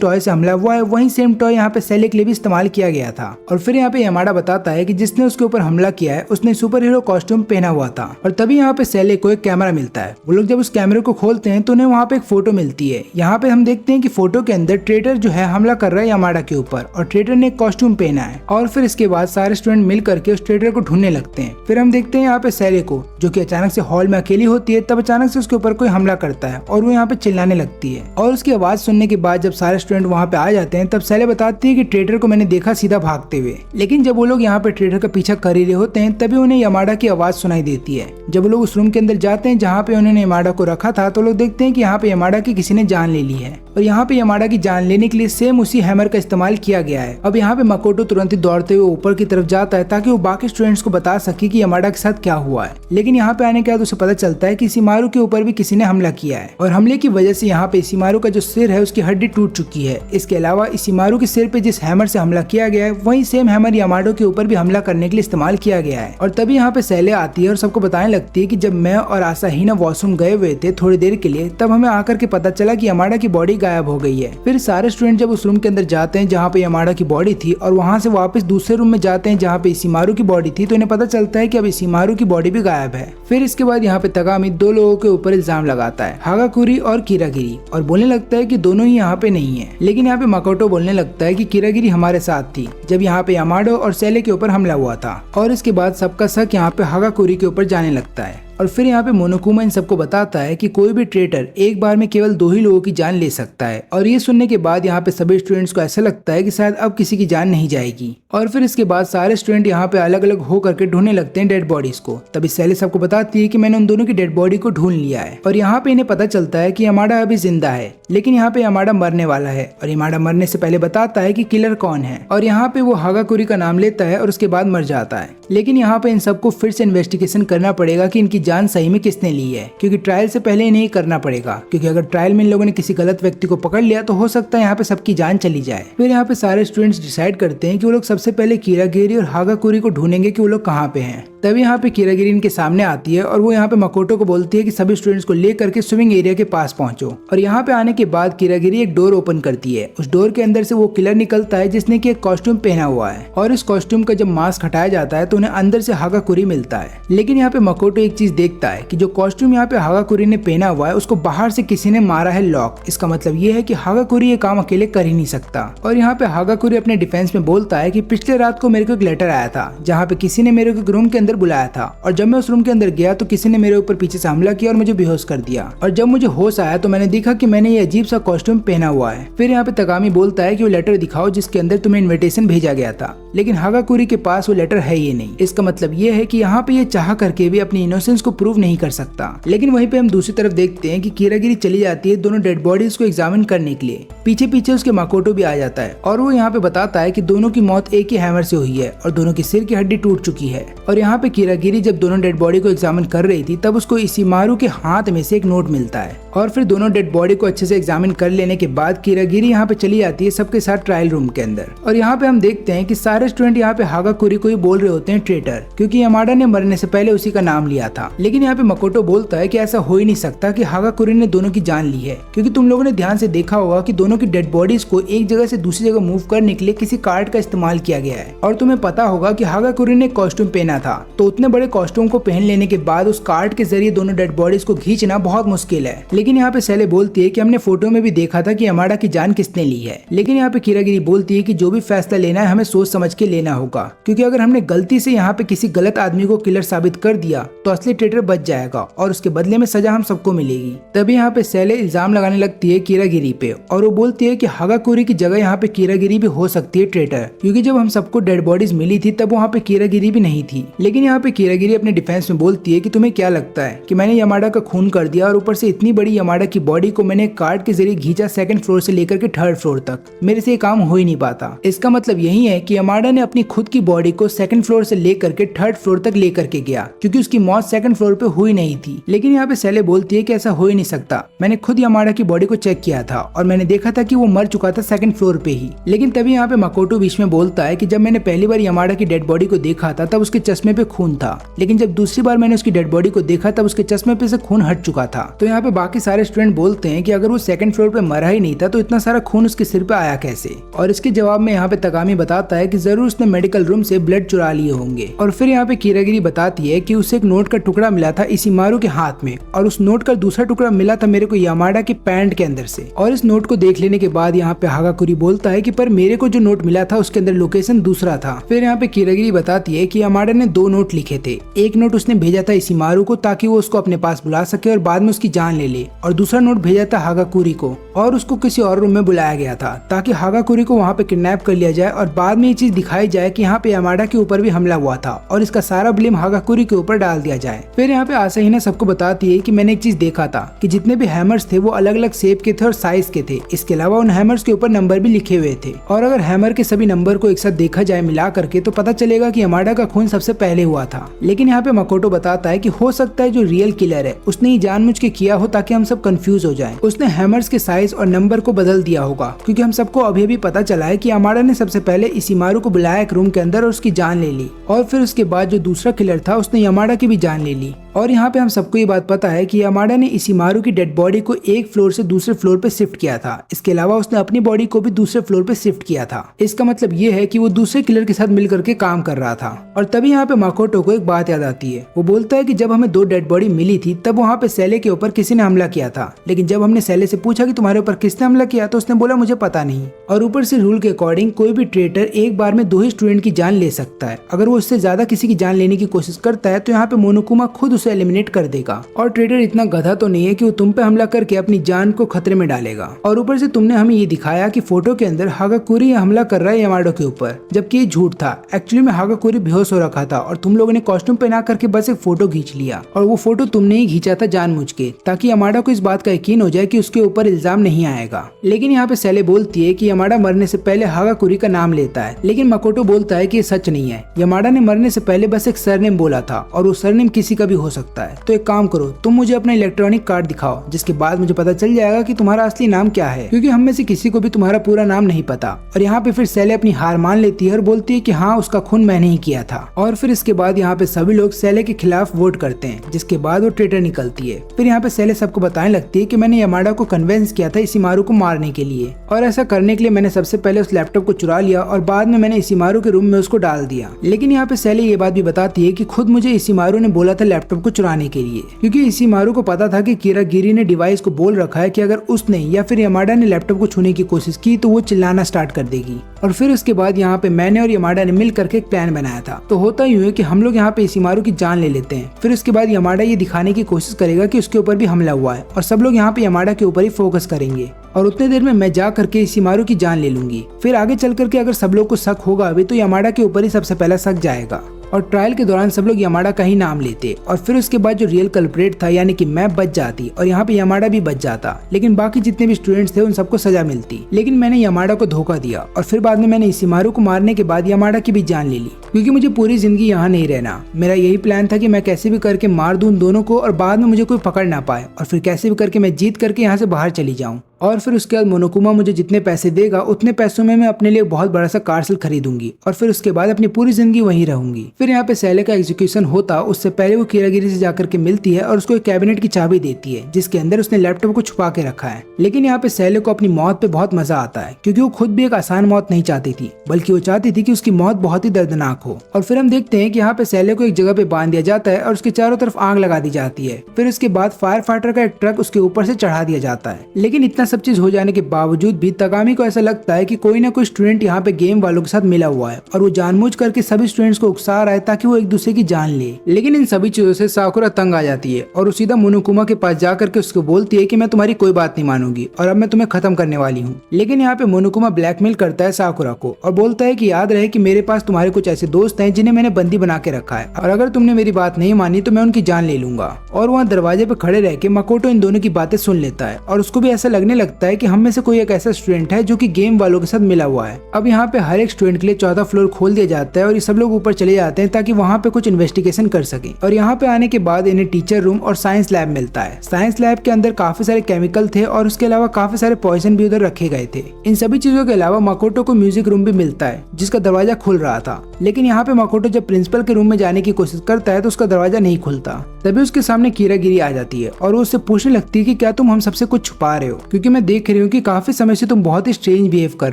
टॉय से हमला हुआ है वही सेम टॉय यहाँ पे सेले के लिए भी इस्तेमाल किया गया था। और फिर यहाँ पे यामाडा बताता है कि जिसने उसके ऊपर हमला किया है उसने सुपर हीरो कॉस्ट्यूम पहना हुआ था। और तभी यहाँ पे सेले को एक कैमरा मिलता है। वो लोग जब उस कैमरे को खोलते हैं तो उन्हें वहाँ पे एक फोटो मिलती है। यहाँ पे हम देखते हैं कि फोटो के अंदर ट्रेडर जो है हमला कर रहा है यामाडा के ऊपर, और ट्रेडर ने एक कॉस्ट्यूम पहना है। और फिर इसके बाद सारे स्टूडेंट मिल करके उस ट्रेडर को ढूंढने लगते हैं। फिर हम देखते हैं यहाँ पे सेले को, जो कि अचानक से हॉल में अकेली होती है। तब अचानक से उसके ऊपर कोई हमला करता है और वो यहाँ पे चिल्लाने लगती है। और उसकी आवाज सुनने के बाद जब सारे स्टूडेंट वहाँ पे आ जाते हैं तब सेले बताती है कि ट्रेडर को मैंने देखा सीधा भागते हुए। लेकिन जब वो लोग यहाँ पे ट्रेडर का पीछा कर ही रहे होते हैं तभी उन्हें यामाडा की आवाज सुनाई देती है। जब वो लोग उस रूम के अंदर जाते हैं जहाँ पे उन्होंने यामाडा को रखा था तो लोग देखते हैं कि यहाँ पे यामाडा की किसी ने जान ले ली है। और यहाँ पे यामाडा की जान लेने के लिए सेम उसी हैमर का इस्तेमाल किया गया है। अब यहाँ पे मकोटो तुरंत ही दौड़ते हुए ऊपर की तरफ जाता है ताकि वो बाकी स्टूडेंट्स को बता सके कि यामाडा के साथ क्या हुआ है। लेकिन यहाँ पे आने के बाद उसे पता चलता है कि इशिमारू के ऊपर भी किसी ने हमला किया है, और हमले की वजह से यहाँ पे इशिमारू का जो सिर है उसकी हड्डी टूट चुकी है। इसके अलावा इशिमारू के सिर पे जिस हैमर से हमला किया गया है वही सेम हैमर यामाडो के ऊपर भी हमला करने के लिए इस्तेमाल किया गया है। और तभी यहाँ पे सेले आती है और सबको बताने लगती है कि जब मैं और आसाहीना वॉशरूम गए हुए थे थोड़ी देर के लिए, तब हमें आकर के पता चला कि यामाडा की बॉडी गायब हो गई है। फिर सारे स्टूडेंट जब उस रूम के अंदर जाते हैं जहाँ पे यामाडा की बॉडी थी और वहाँ से वापस दूसरे रूम में जाते हैं जहाँ पे इशिमारू की बॉडी थी, तो इन्हें पता चलता है कि अब इशिमारू की बॉडी भी गायब है। फिर इसके बाद यहाँ पे तगामी दो लोगों के ऊपर इल्जाम लगाता है, हागाकुरी और किरागिरी, और बोलने लगता है कि दोनों ही यहाँ पे नहीं है। लेकिन यहाँ पे मकोटो बोलने लगता है कि किरागिरी हमारे साथ थी जब यहाँ पे यामाडो और सेले के ऊपर हमला हुआ था। और इसके बाद सबका शक यहाँ पे हागाकुरी के ऊपर जाने लगता है। और फिर यहाँ पे मोनोकुमा इन सबको बताता है कि कोई भी ट्रेडर एक बार में केवल 2 ही लोगों की जान ले सकता है। और ये सुनने के बाद यहाँ पे सभी स्टूडेंट्स को ऐसा लगता है कि शायद अब किसी की जान नहीं जाएगी। और फिर इसके बाद सारे स्टूडेंट यहाँ पे अलग अलग हो करके ढूंढने लगते हैं डेड बॉडीज को। तभी सेले सबको बताती है कि मैंने उन दोनों की डेड बॉडी को ढूंढ लिया है। और यहाँ पे इन्हें पता चलता है कि यामाडा अभी जिंदा है, लेकिन यहाँ पे यामाडा मरने वाला है। और यामाडा मरने से पहले बताता है कि किलर कौन है। और यहाँ पे वो हागाकुरी का नाम लेता है और उसके बाद मर जाता है। लेकिन यहाँ पे इन सबको फिर से इन्वेस्टिगेशन करना पड़ेगा कि इनकी जान सही में किसने ली है, क्योंकि ट्रायल से पहले इन्हें करना पड़ेगा। क्योंकि अगर ट्रायल में इन लोगों ने किसी गलत व्यक्ति को पकड़ लिया तो हो सकता है यहाँ पे सबकी जान चली जाए। फिर यहाँ पे सारे स्टूडेंट्स डिसाइड करते हैं कि वो लोग सबसे पहले किरागिरी और हागाकुरी को ढूंढेंगे कि वो लोग कहाँ पे हैं। तभी यहाँ पे किरागिरी इनके सामने आती है और वो यहाँ पे मकोटो को बोलती है कि सभी स्टूडेंट्स को लेकर के स्विमिंग एरिया के पास पहुंचो। और यहाँ पे आने के बाद किरागिरी एक डोर ओपन करती है। उस डोर के अंदर से वो किलर निकलता है जिसने की एक कॉस्ट्यूम पहना हुआ है। और इस कॉस्ट्यूम का जब मास्क हटाया जाता है तो उन्हें अंदर से हागाकुरी मिलता है। लेकिन यहाँ पे मकोटो एक चीज देखता है कि जो कॉस्ट्यूम यहाँ पे हागाकुरी ने पहना हुआ है उसको बाहर से किसी ने मारा है लॉक। इसका मतलब ये है कि हागाकुरी ये काम अकेले कर ही नहीं सकता। और यहाँ पे हागाकुरी अपने डिफेंस में बोलता है कि पिछले रात को मेरे को एक लेटर आया था जहाँ पे किसी ने मेरे को एक रूम के अंदर बुलाया था, और जब मैं उस रूम के अंदर गया तो किसी ने मेरे ऊपर पीछे से हमला किया और मुझे बेहोश कर दिया। और जब मुझे होश आया तो मैंने देखा कि मैंने ये अजीब सा कॉस्ट्यूम पहना हुआ है। फिर यहाँ पे तगामी बोलता है कि वो लेटर दिखाओ जिसके अंदर तुम्हें इन्विटेशन भेजा गया था। लेकिन हागाकुरी के पास वो लेटर है ही नहीं। इसका मतलब ये है कि यहाँ पे ये चाह करके भी अपनी इनोसेंस को प्रूव नहीं कर सकता। लेकिन वहीं पे हम दूसरी तरफ देखते हैं कि किरागिरी चली जाती है दोनों डेड बॉडीज को एग्जामिन करने के लिए। पीछे पीछे उसके मकोटो भी आ जाता है और वो यहाँ पे बताता है कि दोनों की मौत एक ही हैमर से हुई है और दोनों की सिर की हड्डी टूट चुकी है। और यहाँ पे किरागिरी जब दोनों डेड बॉडी को एग्जामिन कर रही थी तब उसको इशिमारू के हाथ में से एक नोट मिलता है। और फिर दोनों डेड बॉडी को अच्छे से एग्जामिन कर लेने के बाद किरागिरी यहाँ पे चली जाती है सबके साथ ट्रायल रूम के अंदर। और यहाँ पे हम देखते हैं कि सारे स्टूडेंट यहाँ पे हागाकुरी को ही बोल रहे होते हैं ट्रेटर, क्योंकि यामाडा ने मरने से पहले उसी का नाम लिया था। लेकिन यहाँ पे मकोटो बोलता है कि ऐसा हो ही नहीं सकता कि हागाकुरी ने दोनों की जान ली है, क्योंकि तुम लोगों ने ध्यान से देखा होगा कि दोनों की डेड बॉडीज को एक जगह से दूसरी जगह मूव करने के लिए किसी कार्ड का इस्तेमाल किया गया है। और तुम्हें पता होगा कि हागाकुरी ने कॉस्ट्यूम पहना था, तो उतने बड़े कॉस्ट्यूम को पहन लेने के बाद उस कार्ड के जरिए दोनों डेड बॉडीज को खींचना बहुत मुश्किल है। लेकिन यहाँ पे सेले बोलती है कि हमने फोटो में भी देखा था कि यमाडा की जान किसने ली है। लेकिन यहाँ पे किरागिरी बोलती है कि जो भी फैसला लेना है हमें सोच समझ के लेना होगा, क्योंकि अगर हमने गलती से यहाँ पे किसी गलत आदमी को किलर साबित कर दिया तो असली ट्रेटर बच जाएगा और उसके बदले में सजा हम सबको मिलेगी। तभी यहाँ पे सेले इल्जाम लगाने लगती है किरागिरी पे और वो बोलती है कि हागाकुरी की जगह यहाँ पे किरागिरी भी हो सकती है ट्रेटर, क्योंकि जब हम सबको डेड बॉडीज मिली थी तब वहाँ पे किरागिरी भी नहीं थी। लेकिन यहाँ पे किरागिरी अपने डिफेंस में बोलती है कि तुम्हें क्या लगता है कि मैंने यमाडा का खून कर दिया और ऊपर से इतनी बड़ी यमाडा की बॉडी को मैंने कार्ड के जरिए खींचा सेकंड फ्लोर से लेकर के थर्ड फ्लोर तक, मेरे से ये काम हो ही नहीं पाता। इसका मतलब यही है कि यमाडा ने अपनी खुद की बॉडी को सेकंड फ्लोर से लेकर के थर्ड फ्लोर तक लेकर के गया, क्योंकि उसकी मौत सेकंड फ्लोर पे हुई नहीं थी। लेकिन यहाँ पे सेले बोलती है कि ऐसा हो ही नहीं सकता, मैंने खुद यमाडा की बॉडी को चेक किया था और मैंने देखा था कि वो मर चुका था सेकंड फ्लोर पे ही। लेकिन तभी यहाँ पे मकोटो बीच में बोलता है कि जब मैंने पहली बार यमाडा की डेड बॉडी को देखा था तब उसके चश्मे पे खून था, लेकिन जब दूसरी बार मैंने उसकी डेड बॉडी को देखा तब उसके चश्मे पे से खून हट चुका था। तो यहाँ पे बाकी सारे स्टूडेंट बोलते हैं कि अगर वो सेकंड फ्लोर पे मरा ही नहीं था तो इतना सारा खून उसके सिर पे आया कैसे। और इसके जवाब में यहाँ पे तकामी बताता है कि जरूर उसने मेडिकल रूम से ब्लड चुरा लिए होंगे। और फिर यहाँ पे किरागिरी बताती है कि उसे एक नोट का टुकड़ा मिला था इशिमारू के हाथ में और उस नोट का दूसरा टुकड़ा मिला था मेरे को यमाडा के पैंट के अंदर से। और इस नोट को देख लेने के बाद यहाँ पे हागाकुरी बोलता है कि पर मेरे को जो नोट मिला था उसके अंदर लोकेशन दूसरा था। फिर यहाँ पे किरागिरी बताती है कि यमाडा ने 2 नोट लिखे थे, एक नोट उसने भेजा था इशिमारू को ताकि वो उसको अपने पास बुला सके और बाद में उसकी जान ले ले, और दूसरा नोट भेजा था हागाकुरी को और उसको किसी और रूम में बुलाया गया था ताकि हागाकुरी को वहाँ पे किडनैप कर लिया जाए और बाद में ये चीज दिखाई जाए कि यहाँ पे यमाडा के ऊपर भी हमला हुआ था और इसका सारा ब्लेम हागाकुरी के ऊपर डाल दिया जाए। फिर यहाँ पे आसाहिना सबको बताती है कि मैंने एक चीज देखा था कि जितने भी हैमर्स थे वो अलग अलग शेप के थे और साइज के थे, इसके अलावा उन हैमर्स के ऊपर नंबर भी लिखे हुए थे और अगर हैमर के सभी नंबर को एक साथ देखा जाए मिला करके तो पता चलेगा कि यमाडा का खून सबसे पहले हुआ था। लेकिन यहाँ पे मकोटो बताता है कि हो सकता है जो रियल किलर है उसने ही जानबूझ के किया हो ताकि हम सब कंफ्यूज हो जाएं। उसने हैमर्स के साइज और नंबर को बदल दिया होगा, क्योंकि हम सबको अभी भी पता चला है कि यमाडा ने सबसे पहले इशिमारू को बुलाया एक रूम के अंदर और उसकी जान ले ली और फिर उसके बाद जो दूसरा किलर था उसने यमाडा की भी जान ले ली। और यहाँ पे हम सबको ये बात पता है कि यमाडा ने इशिमारू की डेड बॉडी को एक फ्लोर से दूसरे फ्लोर पे शिफ्ट किया था, इसके अलावा उसने अपनी बॉडी को भी दूसरे फ्लोर पे शिफ्ट किया था। इसका मतलब ये है कि वो दूसरे किलर के साथ मिल करके काम कर रहा था। और तभी यहाँ पे मकोटो को एक बात याद आती है, वो बोलता है कि जब हमें 2 डेड बॉडी मिली थी तब वहाँ पे सेले के ऊपर किसी ने हमला किया था, लेकिन जब हमने सेले से पूछा कि तुम्हारे ऊपर किसने हमला किया तो उसने बोला मुझे पता नहीं। और ऊपर से रूल के अकॉर्डिंग कोई भी ट्रेटर एक बार में 2 ही स्टूडेंट की जान ले सकता है, अगर वो उससे ज्यादा किसी की जान लेने की कोशिश करता है तो यहाँ पे मोनोकुमा खुद उसे एलिमिनेट कर देगा। और ट्रेडर इतना गधा तो नहीं है कि वो तुम पे हमला करके अपनी जान को खतरे में डालेगा। और ऊपर से तुमने हमें ये दिखाया कि फोटो के अंदर हागाकुरी हमला कर रहा है यमाडो के ऊपर, जबकि ये झूठ था। एक्चुअली में हागाकुरी बेहोश हो रखा था और तुम लोगों ने कॉस्ट्यूम पहना करके बस एक फोटो खींच लिया और वो फोटो तुमने ही खींचा था जानबूझ के, ताकि यमाडा को इस बात का यकीन हो जाए कि उसके ऊपर इल्जाम नहीं आएगा। लेकिन यहाँ पे सेले बोलती है कि यमाडा मरने से पहले हागाकुरी का नाम लेता है, लेकिन मकोटो बोलता है कि ये सच नहीं है। यमाडा ने मरने से पहले बस एक सरनेम बोला था और वो सरनेम किसी का भी हो सकता है। तो एक काम करो, तुम मुझे अपना इलेक्ट्रॉनिक कार्ड दिखाओ, जिसके बाद मुझे पता चल जाएगा कि तुम्हारा असली नाम क्या है, क्योंकि हम में से किसी को भी तुम्हारा पूरा नाम नहीं पता। और यहाँ पे फिर सेले अपनी हार मान लेती है और बोलती है कि हाँ उसका खून मैंने ही किया था। और फिर इसके बाद यहाँ पे सभी लोग सेले के खिलाफ वोट करते हैं, जिसके बाद वो ट्रेटर निकलती है। फिर यहाँ पे सेले सबको बताने लगती है कि मैंने यमाडा को कन्विंस किया था इशिमारू को मारने के लिए, और ऐसा करने के लिए मैंने सबसे पहले उस लैपटॉप को चुरा लिया और बाद में मैंने इशिमारू के रूम में उसको डाल दिया। लेकिन यहाँ पे सेले ये बात भी बताती है कि खुद मुझे इशिमारू ने बोला था लैपटॉप को चुराने के लिए, क्योंकि इशिमारू को पता था कि किरागिरी ने डिवाइस को बोल रखा है कि अगर उसने या फिर यमाडा ने लैपटॉप को छूने की कोशिश की तो वो चिल्लाना स्टार्ट कर देगी। और फिर उसके बाद यहाँ पे मैंने और यमाडा ने मिल करके एक प्लान बनाया था। तो होता यूं है कि हम लोग यहाँ पे इशिमारू की जान ले लेते हैं। फिर उसके बाद यमाडा ये दिखाने की कोशिश करेगा कि उसके ऊपर भी हमला हुआ है और सब लोग यहाँ पे यमाडा के ऊपर ही फोकस करेंगे और उतने देर में मैं जा करके इशिमारू की जान ले लूंगी। फिर आगे चल करके अगर सब लोग को शक होगा अभी तो यमाडा के ऊपर ही सबसे पहला शक जाएगा और ट्रायल के दौरान सब लोग यमाडा का ही नाम लेते और फिर उसके बाद जो रियल कल्प्रेट था यानी कि मैं बच जाती और यहाँ पे यमाडा भी बच जाता, लेकिन बाकी जितने भी स्टूडेंट्स थे उन सबको सजा मिलती। लेकिन मैंने यमाडा को धोखा दिया और फिर बाद में मैंने इशिमारू को मारने के बाद यमाडा की भी जान ले ली, क्योंकि मुझे पूरी जिंदगी यहाँ नहीं रहना। मेरा यही प्लान था कि मैं कैसे भी करके मार दूं दोनों को और बाद में मुझे कोई पकड़ ना पाए और फिर कैसे भी करके मैं जीत करके यहाँ से बाहर चली जाऊँ। और फिर उसके बाद मोनोकुमा मुझे जितने पैसे देगा उतने पैसों में मैं अपने लिए बहुत बड़ा सा कार खरीदूंगी और फिर उसके बाद अपनी पूरी जिंदगी वहीं रहूंगी। फिर यहाँ पे सैले का एग्जीक्यूशन होता उससे पहले वो कीरागिरी से जाकर के मिलती है और उसको एक कैबिनेट की चाबी देती है जिसके अंदर उसने लैपटॉप को छुपा के रखा है। लेकिन यहाँ पे सैले को अपनी मौत पे बहुत मजा आता है क्योंकि वो खुद भी एक आसान मौत नहीं चाहती थी, बल्कि वो चाहती थी कि उसकी मौत बहुत ही दर्दनाक हो। और फिर हम देखते हैं कि यहाँ पे सैले को एक जगह पे बांध दिया जाता है और उसके चारों तरफ आग लगा दी जाती है। फिर उसके बाद फायर फाइटर का एक ट्रक उसके ऊपर से चढ़ा दिया जाता है। लेकिन इतना सब चीज हो जाने के बावजूद भी तगामी को ऐसा लगता है कि कोई ना कोई स्टूडेंट यहाँ पे गेम वालों के साथ मिला हुआ है और वो जानबूझ करके सभी स्टूडेंट्स को उकसा रहा है ताकि वो एक दूसरे की जान ले। लेकिन इन सभी चीजों से साकुरा तंग आ जाती है और वो सीधा मोनोकुमा के पास जाकर के उसको बोलती है कि मैं तुम्हारी कोई बात नहीं मानूंगी और अब मैं तुम्हें खत्म करने वाली हूँ। लेकिन यहाँ पे मोनोकुमा ब्लैकमेल करता है साकुरा को और बोलता है कि याद रहे कि मेरे पास तुम्हारे कुछ ऐसे दोस्त हैं जिन्हें मैंने बंदी बना के रखा है और अगर तुमने मेरी बात नहीं मानी तो मैं उनकी जान ले लूंगा। और वहाँ दरवाजे पे खड़े रह के मकोटो इन दोनों की बातें सुन लेता है और उसको भी ऐसा लगने लगता है कि हम में से कोई एक ऐसा स्टूडेंट है जो कि गेम वालों के साथ मिला हुआ है। अब यहाँ पे हर एक स्टूडेंट के लिए 14 फ्लोर खोल दिया जाता है और ये सब लोग ऊपर चले जाते हैं ताकि वहाँ पे कुछ इन्वेस्टिगेशन कर सके। और यहाँ पे आने के बाद इन्हें टीचर रूम और साइंस लैब मिलता है। साइंस लैब के अंदर काफी सारे केमिकल थे और उसके अलावा काफी सारे पॉइजन भी उधर रखे गए थे। इन सभी चीजों के अलावा मकोटो को म्यूजिक रूम भी मिलता है जिसका दरवाजा खुल रहा था। लेकिन यहाँ पे मकोटो जब प्रिंसिपल के रूम में जाने की कोशिश करता है तो उसका दरवाजा नहीं खुलता। तभी उसके सामने कीरागिरी आ जाती है और वो उससे पूछने लगती है कि क्या तुम हम सबसे कुछ छुपा रहे हो, क्योंकि मैं देख रही हूँ कि काफी समय से तुम बहुत ही स्ट्रेंज बिहेव कर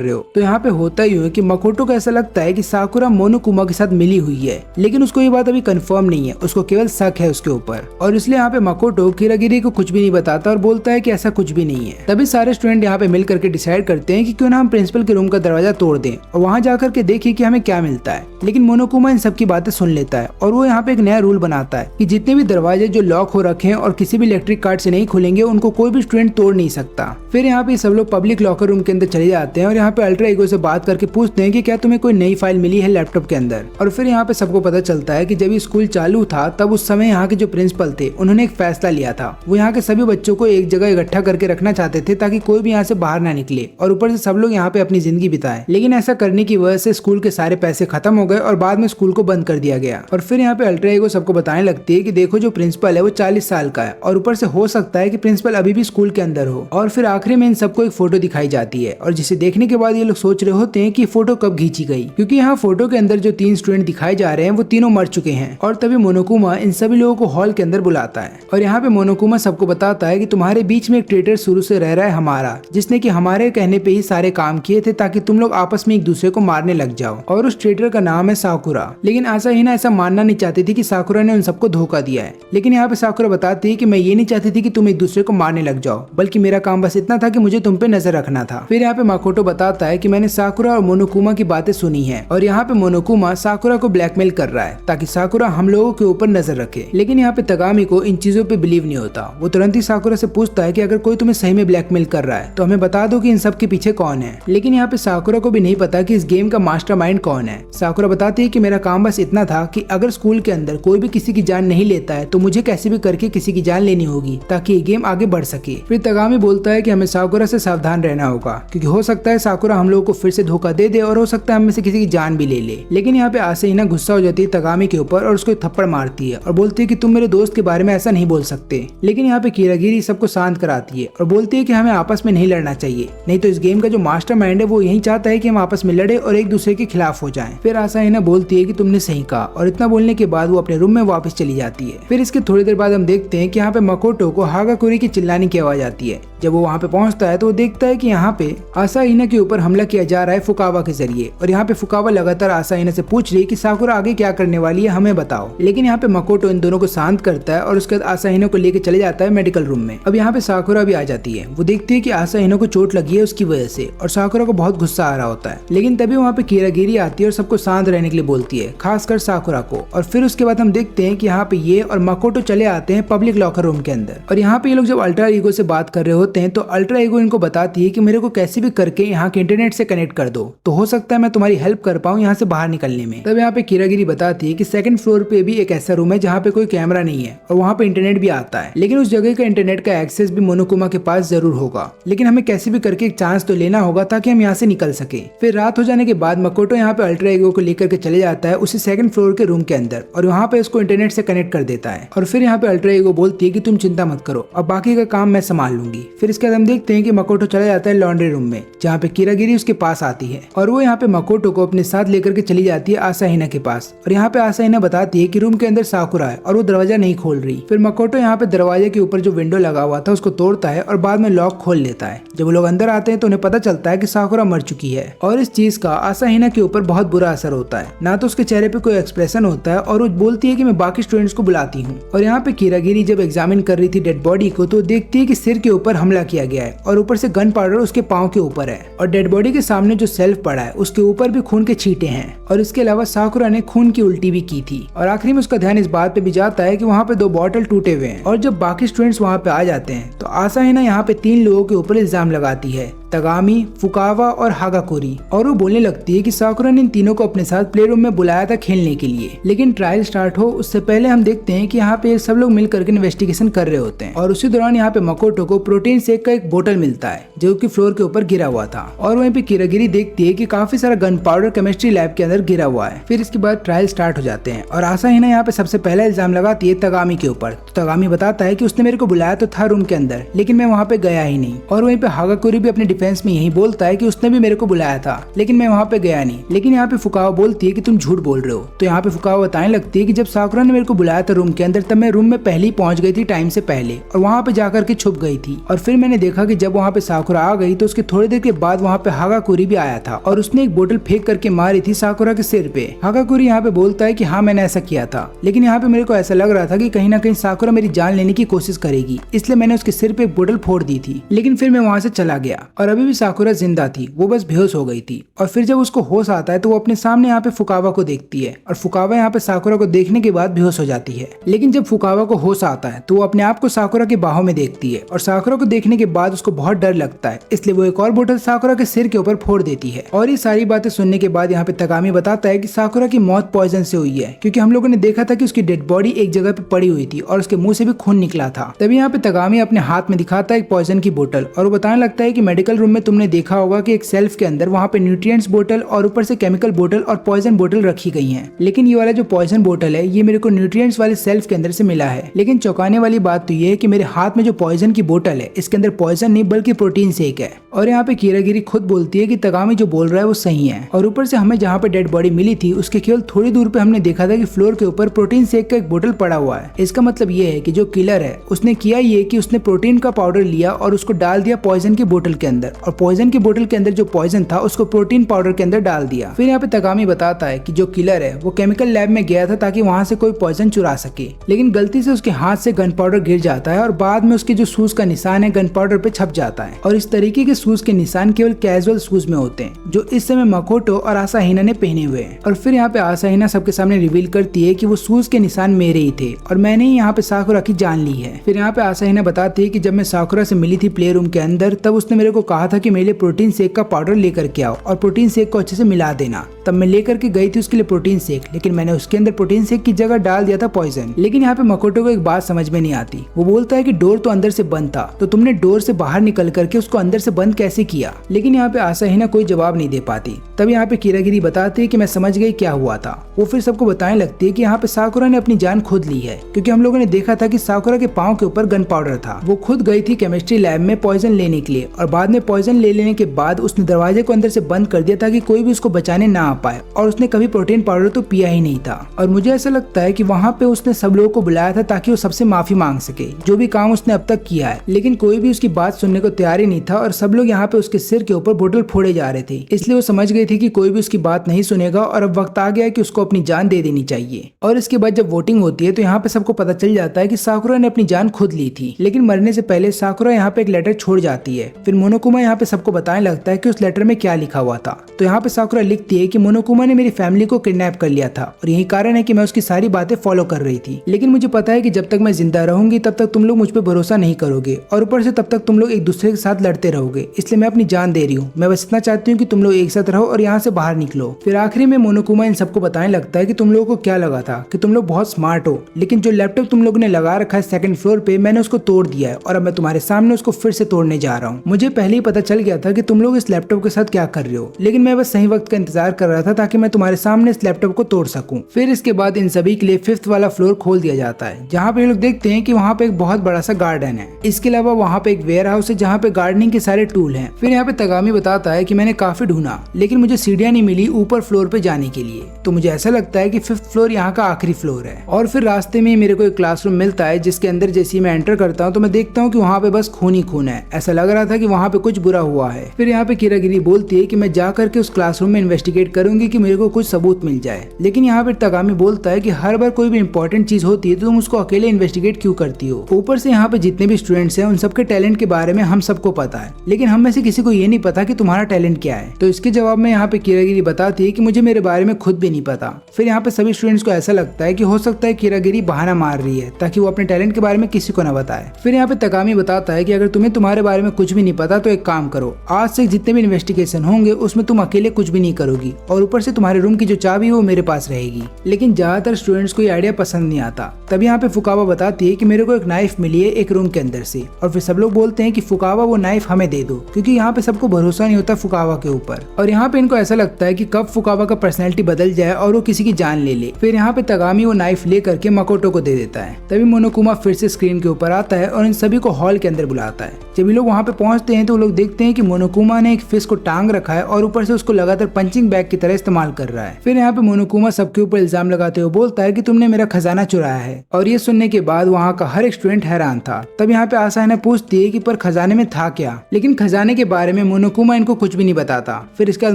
रहे हो। तो यहाँ पे होता ही है कि मकोटो को ऐसा लगता है कि साकुरा मोनोकुमा के साथ मिली हुई है, लेकिन उसको ये बात अभी कंफर्म नहीं है, उसको केवल शक है उसके ऊपर। और इसलिए यहाँ पे मकोटो कीरागिरी को कुछ भी नहीं बताता और बोलता है कि ऐसा कुछ भी नहीं है। तभी सारे स्टूडेंट यहाँ पे मिल करके डिसाइड करते हैं कि क्यों ना हम प्रिंसिपल के रूम का दरवाजा तोड़ दें और वहाँ जाकर के देखें कि हमें क्या मिलता है। लेकिन मोनोकुमा इन सब की बातें सुन लेता है और वो यहाँ पे एक नया रूल बनाता है कि जितने भी दरवाजे जो लॉक हो रखे हैं और किसी भी इलेक्ट्रिक कार्ड से नहीं खुलेंगे उनको कोई भी स्टूडेंट तोड़ नहीं सकता। फिर यहाँ पे सब लोग पब्लिक लॉकर रूम के अंदर चले जाते हैं और यहाँ पे अल्ट्रा ईगो से बात करके पूछते हैं कि क्या तुम्हें कोई नई फाइल मिली है लैपटॉप के अंदर। और फिर यहाँ पे सबको पता चलता है कि जब ये स्कूल चालू था तब उस समय यहाँ के जो प्रिंसिपल थे उन्होंने एक फैसला लिया था। वो यहाँ के सभी बच्चों को एक जगह इकट्ठा करके रखना चाहते थे ताकि कोई भी यहाँ से बाहर ना निकले और ऊपर से सब लोग यहाँ पे अपनी जिंदगी बिताए। लेकिन ऐसा करने की वजह से स्कूल के सारे पैसे खत्म हो गए और बाद में स्कूल को बंद कर दिया गया। और फिर यहाँ पे अल्ट्रा ईगो सबको बताने लगती है कि देखो जो प्रिंसिपल है वो 40 साल का है और ऊपर से हो सकता है कि प्रिंसिपल अभी भी स्कूल के अंदर हो। और फिर आखिरी में इन सबको एक फोटो दिखाई जाती है और जिसे देखने के बाद ये लोग सोच रहे होते हैं कि फोटो कब खींची गई, क्योंकि यहाँ फोटो के अंदर जो 3 स्टूडेंट दिखाए जा रहे हैं वो तीनों मर चुके हैं। और तभी मोनोकुमा इन सभी लोगों को हॉल के अंदर बुलाता है और यहाँ पे मोनोकुमा सबको बताता है कि तुम्हारे बीच में एक ट्रेटर शुरू से रह रहा है हमारा, जिसने कि हमारे कहने पे ही सारे काम किए थे ताकि तुम लोग आपस में एक दूसरे को मारने लग जाओ। और उस ट्रेटर का नाम है साकुरा। लेकिन आसाहिना ऐसा मानना नहीं चाहती थी कि साकुरा ने उन सबको धोखा दिया है। लेकिन यहाँ पे साकुरा बताती है कि मैं ये नहीं चाहती थी कि तुम एक दूसरे को मारने लग जाओ, बल्कि मेरा काम बस इतना था कि मुझे तुम पे नजर रखना था। फिर यहाँ पे मकोटो बताता है कि मैंने साकुरा और मोनोकुमा की बातें सुनी है और यहाँ पे मोनोकुमा साकुरा को ब्लैकमेल कर रहा है ताकि साकुरा हम लोगों के ऊपर नजर रखे। लेकिन यहाँ पे तगामी को इन चीजों पे बिलीव नहीं होता। वो तुरंत ही साकुरा से पूछता है कि अगर कोई तुम्हें सही में ब्लैकमेल कर रहा है तो हमें बता दो कि इन सब के पीछे कौन है। लेकिन यहाँ पे साकुरा को भी नहीं पता कि इस गेम का मास्टरमाइंड कौन है। साकुरा बताती है कि मेरा काम बस इतना था कि अगर स्कूल के अंदर कोई भी किसी की जान नहीं लेता है तो मुझे कैसे भी करके किसी की जान लेनी होगी ताकि ये गेम आगे बढ़ सके। फिर तगामी बोलता है कि हमें साकुरा से सावधान रहना होगा क्योंकि हो सकता है साकुरा हम लोगों को फिर से धोखा दे दे और हो सकता है हम में से किसी की जान भी ले ले। लेकिन यहाँ पे आसाहिना गुस्सा हो जाती है तगामी के ऊपर और उसको थप्पड़ मारती है और बोलती है कि तुम मेरे दोस्त के बारे में ऐसा नहीं बोल सकते। लेकिन यहाँ पे कीरागिरी सबको शांत कराती है और बोलती है कि हमें आपस में नहीं लड़ना चाहिए, नहीं तो इस गेम का जो मास्टरमाइंड है वो यही चाहता है कि हम आपस में लड़े और एक दूसरे के खिलाफ हो जाएं। फिर आसाहिना बोलती है कि तुमने सही कहा और इतना बोलने के बाद वो अपने रूम में वापस चली जाती है। फिर इसके थोड़ी देर बाद हम देखते हैं कि यहाँ पे मकोटो को हागाकुरी की चिल्लाने की आवाज आती है। जब वो वहाँ पे पहुंचता है तो वो देखता है कि यहाँ पे आसाहिना के ऊपर हमला किया जा रहा है फुकावा के जरिए और यहाँ पे फुकावा लगातार आसाहिना से पूछ रही है कि साकुरा आगे क्या करने वाली है हमें बताओ। लेकिन यहाँ पे मकोटो इन दोनों को शांत करता है और उसके बाद आसाहिना को लेकर चले जाता है मेडिकल रूम में। अब यहाँ पे साकुरा भी आ जाती है। वो देखती है कि आसाहिना को चोट लगी है उसकी वजह से और साकुरा को बहुत गुस्सा आ रहा होता है। लेकिन तभी वहाँ पे कीरागिरी आती है और सबको शांत रहने के लिए बोलती है, खासकर साकुरा को। और फिर उसके बाद हम देखते हैं कि यहाँ पे ये और मकोटो चले आते हैं पब्लिक लॉकर रूम के अंदर। और यहाँ पे ये लोग जब अल्ट्रा ईगो से बात कर रहे होते हैं तो अल्ट्रा ईगो इनको बताती है कि मेरे को कैसे भी करके यहाँ के इंटरनेट से कनेक्ट कर दो तो हो सकता है मैं तुम्हारी हेल्प कर पाऊँ यहाँ से बाहर निकलने में। तब यहाँ पे कीरागिरी बताती है कि 2nd फ्लोर पे भी एक ऐसा रूम है जहाँ पे कोई कैमरा नहीं है और वहाँ पे इंटरनेट भी आता है, लेकिन उस जगह का इंटरनेट का एक्सेस भी मोनोकुमा के पास जरूर होगा। लेकिन हमें कैसे भी करके एक चांस तो लेना होगा ताकि हम यहाँ से निकल सके। फिर रात हो जाने के बाद मकोटो यहाँ पे अल्ट्रा ईगो को लेकर के चले जाता है उसी 2nd फ्लोर के रूम के अंदर और वहाँ पे उसको इंटरनेट से कनेक्ट कर देता है। और फिर यहाँ पे अल्ट्रा ईगो बोलती है कि तुम चिंता मत करो, अब बाकी का काम मैं संभाल लूंगी। फिर इसके बाद हम हम देखते हैं कि मकोटो चला जाता है लॉन्ड्री रूम में, जहाँ पे किरागिरी उसके पास आती है और वो यहाँ पे मकोटो को अपने साथ लेकर के चली जाती है आसाहिना के पास। और यहाँ पे आसाहिना बताती है कि रूम के अंदर साकुरा है और वो दरवाजा नहीं खोल रही। फिर मकोटो यहाँ पे दरवाजे के ऊपर जो विंडो लगा हुआ था उसको तोड़ता है और बाद में लॉक खोल लेता है। जब वो लोग अंदर आते हैं तो उन्हें पता चलता है कि साकुरा मर चुकी है और इस चीज का आसाहिना के ऊपर बहुत बुरा असर होता है। ना तो उसके चेहरे पे कोई एक्सप्रेशन होता है और वो बोलती है कि मैं बाकी स्टूडेंट्स को बुलाती हूँ। और यहाँ पे किरागिरी जब एग्जामिन कर रही थी डेड बॉडी को तो देखती है कि सिर के ऊपर हमला किया गया है और ऊपर से गन पाउडर उसके पाँव के ऊपर है और डेड बॉडी के सामने जो सेल्फ पड़ा है उसके ऊपर भी खून के छींटे हैं और इसके अलावा साकुरा ने खून की उल्टी भी की थी। और आखिरी में उसका ध्यान इस बात पे भी जाता है कि वहाँ पे 2 बॉटल टूटे हुए हैं। और जब बाकी स्टूडेंट्स वहाँ पे आ जाते हैं तो आसाहिना यहाँ पे 3 लोगों के ऊपर इल्जाम लगाती है, तगामी, फुकावा और हागाकुरी। और वो बोलने लगती है कि साकुरा ने इन तीनों को अपने साथ प्ले रूम में बुलाया था खेलने के लिए। लेकिन ट्रायल स्टार्ट हो उससे पहले हम देखते हैं कि यहाँ पे सब लोग मिल करके इन्वेस्टिगेशन कर रहे होते हैं और उसी दौरान यहाँ पे मकोटो को प्रोटीन शेक का एक बोतल मिलता है जो कि फ्लोर के ऊपर गिरा हुआ था। और वहीं पे किरागिरी देखती है कि काफी सारा गन पाउडर केमिस्ट्री लैब के अंदर गिरा हुआ है। फिर इसके बाद ट्रायल स्टार्ट हो जाते हैं और आसाहिना यहाँ पे सबसे पहला इल्जाम लगाती है तगामी के ऊपर। तो तगामी बताता है कि उसने मेरे को बुलाया तो था रूम के अंदर, लेकिन मैं वहाँ पे गया ही नहीं। और वहीं पे हागाकुरी भी अपने डिफेंस में यही बोलता है कि उसने भी मेरे को बुलाया था लेकिन मैं वहाँ पे गया नहीं। लेकिन यहाँ पे फुकावा बोलती है कि तुम झूठ बोल रहे हो। तो यहाँ पे फुकावा बताने लगती है कि जब साकुरा ने मेरे को बुलाया था रूम के अंदर तब मैं रूम में पहले ही पहुंच गई थी टाइम से पहले और वहाँ पे जाकर के छुप गई थी। और फिर मैंने देखा कि जब वहाँ पे साकुरा आ गई तो उसके थोड़ी देर के बाद वहाँ पे हागाकुरी भी आया था और उसने एक बोतल फेंक करके मारी थी साकुरा के सिर पे। हागाकुरी यहाँ पे बोलता है कि हाँ मैंने ऐसा किया था, लेकिन यहाँ पे मेरे को ऐसा लग रहा था कि कहीं ना कहीं साकुरा मेरी जान लेने की कोशिश करेगी, इसलिए मैंने उसके सिर पे एक बोतल फोड़ दी थी। लेकिन फिर मैं वहाँ से चला गया और अभी भी साकुरा जिंदा थी, वो बस बेहोश हो गई थी। और फिर जब उसको होश आता है तो वो अपने सामने यहाँ पे फुकावा को देखती है और फुकावा यहाँ पे साकुरा को देखने के बाद बेहोश हो जाती है। लेकिन जब फुकावा को होश आता है तो वो अपने आप को साकुरा की बाहों में देखती है और साकुरा को देखने के बाद उसको बहुत डर लगता है, इसलिए वो एक और बोतल साकुरा के सिर के ऊपर फोड़ देती है। और ये सारी बातें सुनने के बाद यहाँ पे तगामी बताता है कि साकुरा की मौत पॉइजन से हुई है, क्योंकि हम लोगों ने देखा था कि उसकी डेड बॉडी एक जगह पे पड़ी हुई थी और उसके मुंह से भी खून निकला था। तभी यहाँ पे तगामी अपने हाथ में दिखाता है एक पॉइजन की बोतल और वो बताने लगता है कि मेडिकल रूम में तुमने देखा होगा कि एक सेल्फ के अंदर वहाँ पे न्यूट्रिएंट्स बोतल और ऊपर से केमिकल बोतल और पॉइजन बोतल रखी गई हैं। लेकिन ये वाला जो पॉइजन बोतल है ये मेरे को न्यूट्रिएंट्स वाले सेल्फ के अंदर से मिला है। लेकिन चौंकाने वाली बात तो ये है कि मेरे हाथ में जो पॉइजन की बोतल है इसके अंदर पॉइजन नहीं बल्कि प्रोटीन शेक है। और यहाँ पे किरागिरी खुद बोलती है कि तगामी जो बोल रहा है वो सही है। और ऊपर से हमें जहाँ पे डेड बॉडी मिली थी उसके केवल थोड़ी दूर पे हमने देखा था कि फ्लोर के ऊपर प्रोटीन शेक का एक बोतल पड़ा हुआ है। इसका मतलब ये है कि जो किलर है उसने किया ये कि उसने प्रोटीन का पाउडर लिया और उसको डाल दिया पॉइजन की बोतल के अंदर और पॉइजन की बोतल के अंदर जो पॉइजन था उसको प्रोटीन पाउडर के अंदर डाल दिया। फिर यहाँ पे तगामी बताता है कि जो किलर है वो केमिकल लैब में गया था ताकि वहाँ से कोई पॉइजन चुरा सके, लेकिन गलती से उसके हाथ से गन पाउडर गिर जाता है और बाद में उसके जो शूज का निशान है गन पाउडर पे छप जाता है। और इस तरीके के शूज के निशान केवल कैजुअल शूज में होते हैं जो इस समय मकोटो और आसाहिना ने पहने हुए हैं। और फिर यहाँ पे आसाहिना सबके सामने रिवील करती है कि वो शूज के निशान मेरे ही थे और मैंने ही यहाँ पे साकुरा की जान ली है। फिर यहाँ पे आसाहिना बताती है कि जब मैं साकुरा से मिली थी प्ले रूम के अंदर तब उसने मेरे को कहा था कि मेरे लिए प्रोटीन शेक का पाउडर लेकर के आओ और प्रोटीन शेक को अच्छे से मिला देना। तब मैं लेकर के गई थी उसके लिए प्रोटीन शेक, लेकिन मैंने उसके अंदर प्रोटीन शेक की जगह डाल दिया था पॉइजन। लेकिन यहाँ पे मकोटो को एक बात समझ में नहीं आती। वो बोलता है कि डोर तो अंदर से बंद था तो तुमने डोर से बाहर निकल करके उसको अंदर से बंद कैसे किया। लेकिन यहाँ पे आसाहिना कोई जवाब नहीं दे पाती। तब यहाँ पे किरागिरी बताती है कि मैं समझ गई क्या हुआ था। वो फिर सबको बताने लगती है कि यहाँ पे साकुरा ने अपनी जान खुद ली है, क्योंकि हम लोगों ने देखा था कि साकुरा के पाँव के ऊपर गन पाउडर था। वो खुद गई थी केमिस्ट्री लैब में पॉइजन लेने के लिए और बाद में पॉइजन ले लेने के बाद उसने दरवाजे को अंदर से बंद कर दिया ताकि कोई भी उसको बचाने ना आ पाए। और उसने कभी प्रोटीन पाउडर तो पिया ही नहीं था। और मुझे ऐसा लगता है कि वहाँ पे उसने सब लोगों को बुलाया था ताकि वो सबसे माफी मांग सके जो भी काम उसने अब तक किया है, लेकिन कोई भी उसकी बात सुनने को तैयार ही नहीं था और सब लोग यहाँ पे उसके सिर के ऊपर बोतल फोड़े जा रहे थे। इसलिए वो समझ गई थी कि कोई भी उसकी बात नहीं सुनेगा और अब वक्त आ गया है कि उसको अपनी जान दे देनी चाहिए। और इसके बाद जब वोटिंग होती है तो यहाँ पे सबको पता चल जाता है कि साकुरा ने अपनी जान खुद ली थी, लेकिन मरने से पहले साकुरा यहाँ पे एक लेटर छोड़ जाती है। फिर मोनोकुमा यहाँ पे सबको बताने लगता है कि उस लेटर में क्या लिखा हुआ था। तो यहाँ पे साकुरा लिखती है कि मोनोकुमा ने मेरी फैमिली को किडनैप कर लिया था और यही कारण है कि मैं उसकी सारी बातें फॉलो कर रही थी, लेकिन मुझे पता है कि जब तक मैं जिंदा रहूंगी तब तक तुम लोग मुझ पर भरोसा नहीं करोगे और ऊपर से तब तक तुम लोग एक दूसरे के साथ लड़ते रहोगे, इसलिए मैं अपनी जान दे रही हूँ। मैं बस इतना चाहती हूँ कि तुम लोग एक साथ रहो और यहाँ से बाहर निकलो। फिर आखिरी में मोनोकुमा इन सबको बताने लगता है कि तुम लोगों को क्या लगा था कि तुम लोग बहुत स्मार्ट हो, लेकिन जो लैपटॉप तुम लोगों ने लगा रखा है सेकंड फ्लोर पे मैंने उसको तोड़ दिया है और अब मैं तुम्हारे सामने उसको फिर से तोड़ने जा रहा हूँ। मुझे पहली पता चल गया था कि तुम लोग इस लैपटॉप के साथ क्या कर रहे हो, लेकिन मैं बस सही वक्त का इंतजार कर रहा था ताकि मैं तुम्हारे सामने इस लैपटॉप को तोड़ सकूं। फिर इसके बाद इन सभी के लिए 5th वाला फ्लोर खोल दिया जाता है, जहाँ पे ये लोग देखते हैं कि वहाँ पे एक बहुत बड़ा सा गार्डन है। इसके अलावा वहाँ पे एक वेयर हाउस है जहाँ पे गार्डनिंग के सारे टूल हैं। फिर यहाँ पे तगामी बताता है कि मैंने काफी ढूंढा लेकिन मुझे सीढ़ियाँ नहीं मिली ऊपर फ्लोर पे जाने के लिए, तो मुझे ऐसा लगता है कि 5th फ्लोर यहाँ का आखिरी फ्लोर है। और फिर रास्ते में मेरे को एक क्लासरूम मिलता है जिसके अंदर जैसे मैं एंटर करता हूँ तो मैं देखता हूँ कि वहाँ पे बस खून ही खून है। ऐसा लग रहा था कि वहाँ पे कुछ बुरा हुआ है। फिर यहाँ पे किरागिरी बोलती है कि मैं जा करके उस क्लासरूम में इन्वेस्टिगेट करूंगी कि मेरे को कुछ सबूत मिल जाए, लेकिन यहाँ पे तगामी बोलता है कि हर बार कोई भी इंपॉर्टेंट चीज होती है तो तुम उसको अकेले इन्वेस्टिगेट क्यों करती हो। ऊपर से यहाँ पे जितने भी स्टूडेंट्स हैं उन सबके टैलेंट के बारे में हम सबको पता है, लेकिन हम में से किसी को ये नहीं पता कि तुम्हारा टैलेंट क्या है। तो इसके जवाब में यहाँ पे किरागिरी बताती है कि मुझे मेरे बारे में खुद भी नहीं पता। फिर यहाँ पे सभी स्टूडेंट्स को ऐसा लगता है कि हो सकता है किरागिरी बहाना मार रही है ताकि वो अपने टैलेंट के बारे में किसी को न बताए। फिर यहाँ पे तगामी बताता है कि अगर तुम्हें तुम्हारे बारे में कुछ भी नहीं पता तो एक काम करो, आज से जितने भी इन्वेस्टिगेशन होंगे उसमें तुम अकेले कुछ भी नहीं करोगी और ऊपर से तुम्हारे रूम की जो चाबी है वो मेरे पास रहेगी। लेकिन ज्यादातर स्टूडेंट्स को ये आइडिया पसंद नहीं आता। तभी यहाँ पे फुकावा बताती है कि मेरे को एक नाइफ मिली है एक रूम के अंदर से, और फिर सब लोग बोलते हैं कि फुकावा वो नाइफ हमें दे दो, क्योंकि यहाँ पे सबको भरोसा नहीं होता फुकावा के ऊपर। और यहाँ पे इनको ऐसा लगता है कि कब फुकावा का पर्सनैलिटी बदल जाए और वो किसी की जान ले ले। फिर यहाँ पे तगामी वो नाइफ ले करके मकोटो को दे देता है। तभी मोनोकुमा फिर से स्क्रीन के ऊपर आता है और इन सभी को हॉल के अंदर बुलाता है। जब ये लोग वहाँ पे पहुंचते हैं तो लोग देखते हैं कि मोनोकुमा ने एक फिश को टांग रखा है और ऊपर से उसको लगातार पंचिंग बैग की तरह इस्तेमाल कर रहा है। फिर यहाँ पे मोनोकुमा सबके ऊपर इल्जाम लगाते हुए बोलता है कि तुमने मेरा खजाना चुराया है, और ये सुनने के बाद वहाँ का हर एक स्टूडेंट हैरान था। तब यहाँ पे आसाने पूछती है कि पर खजाने में था क्या, लेकिन खजाने के बारे में मोनोकुमा इनको कुछ भी नहीं बताता। फिर इसके बाद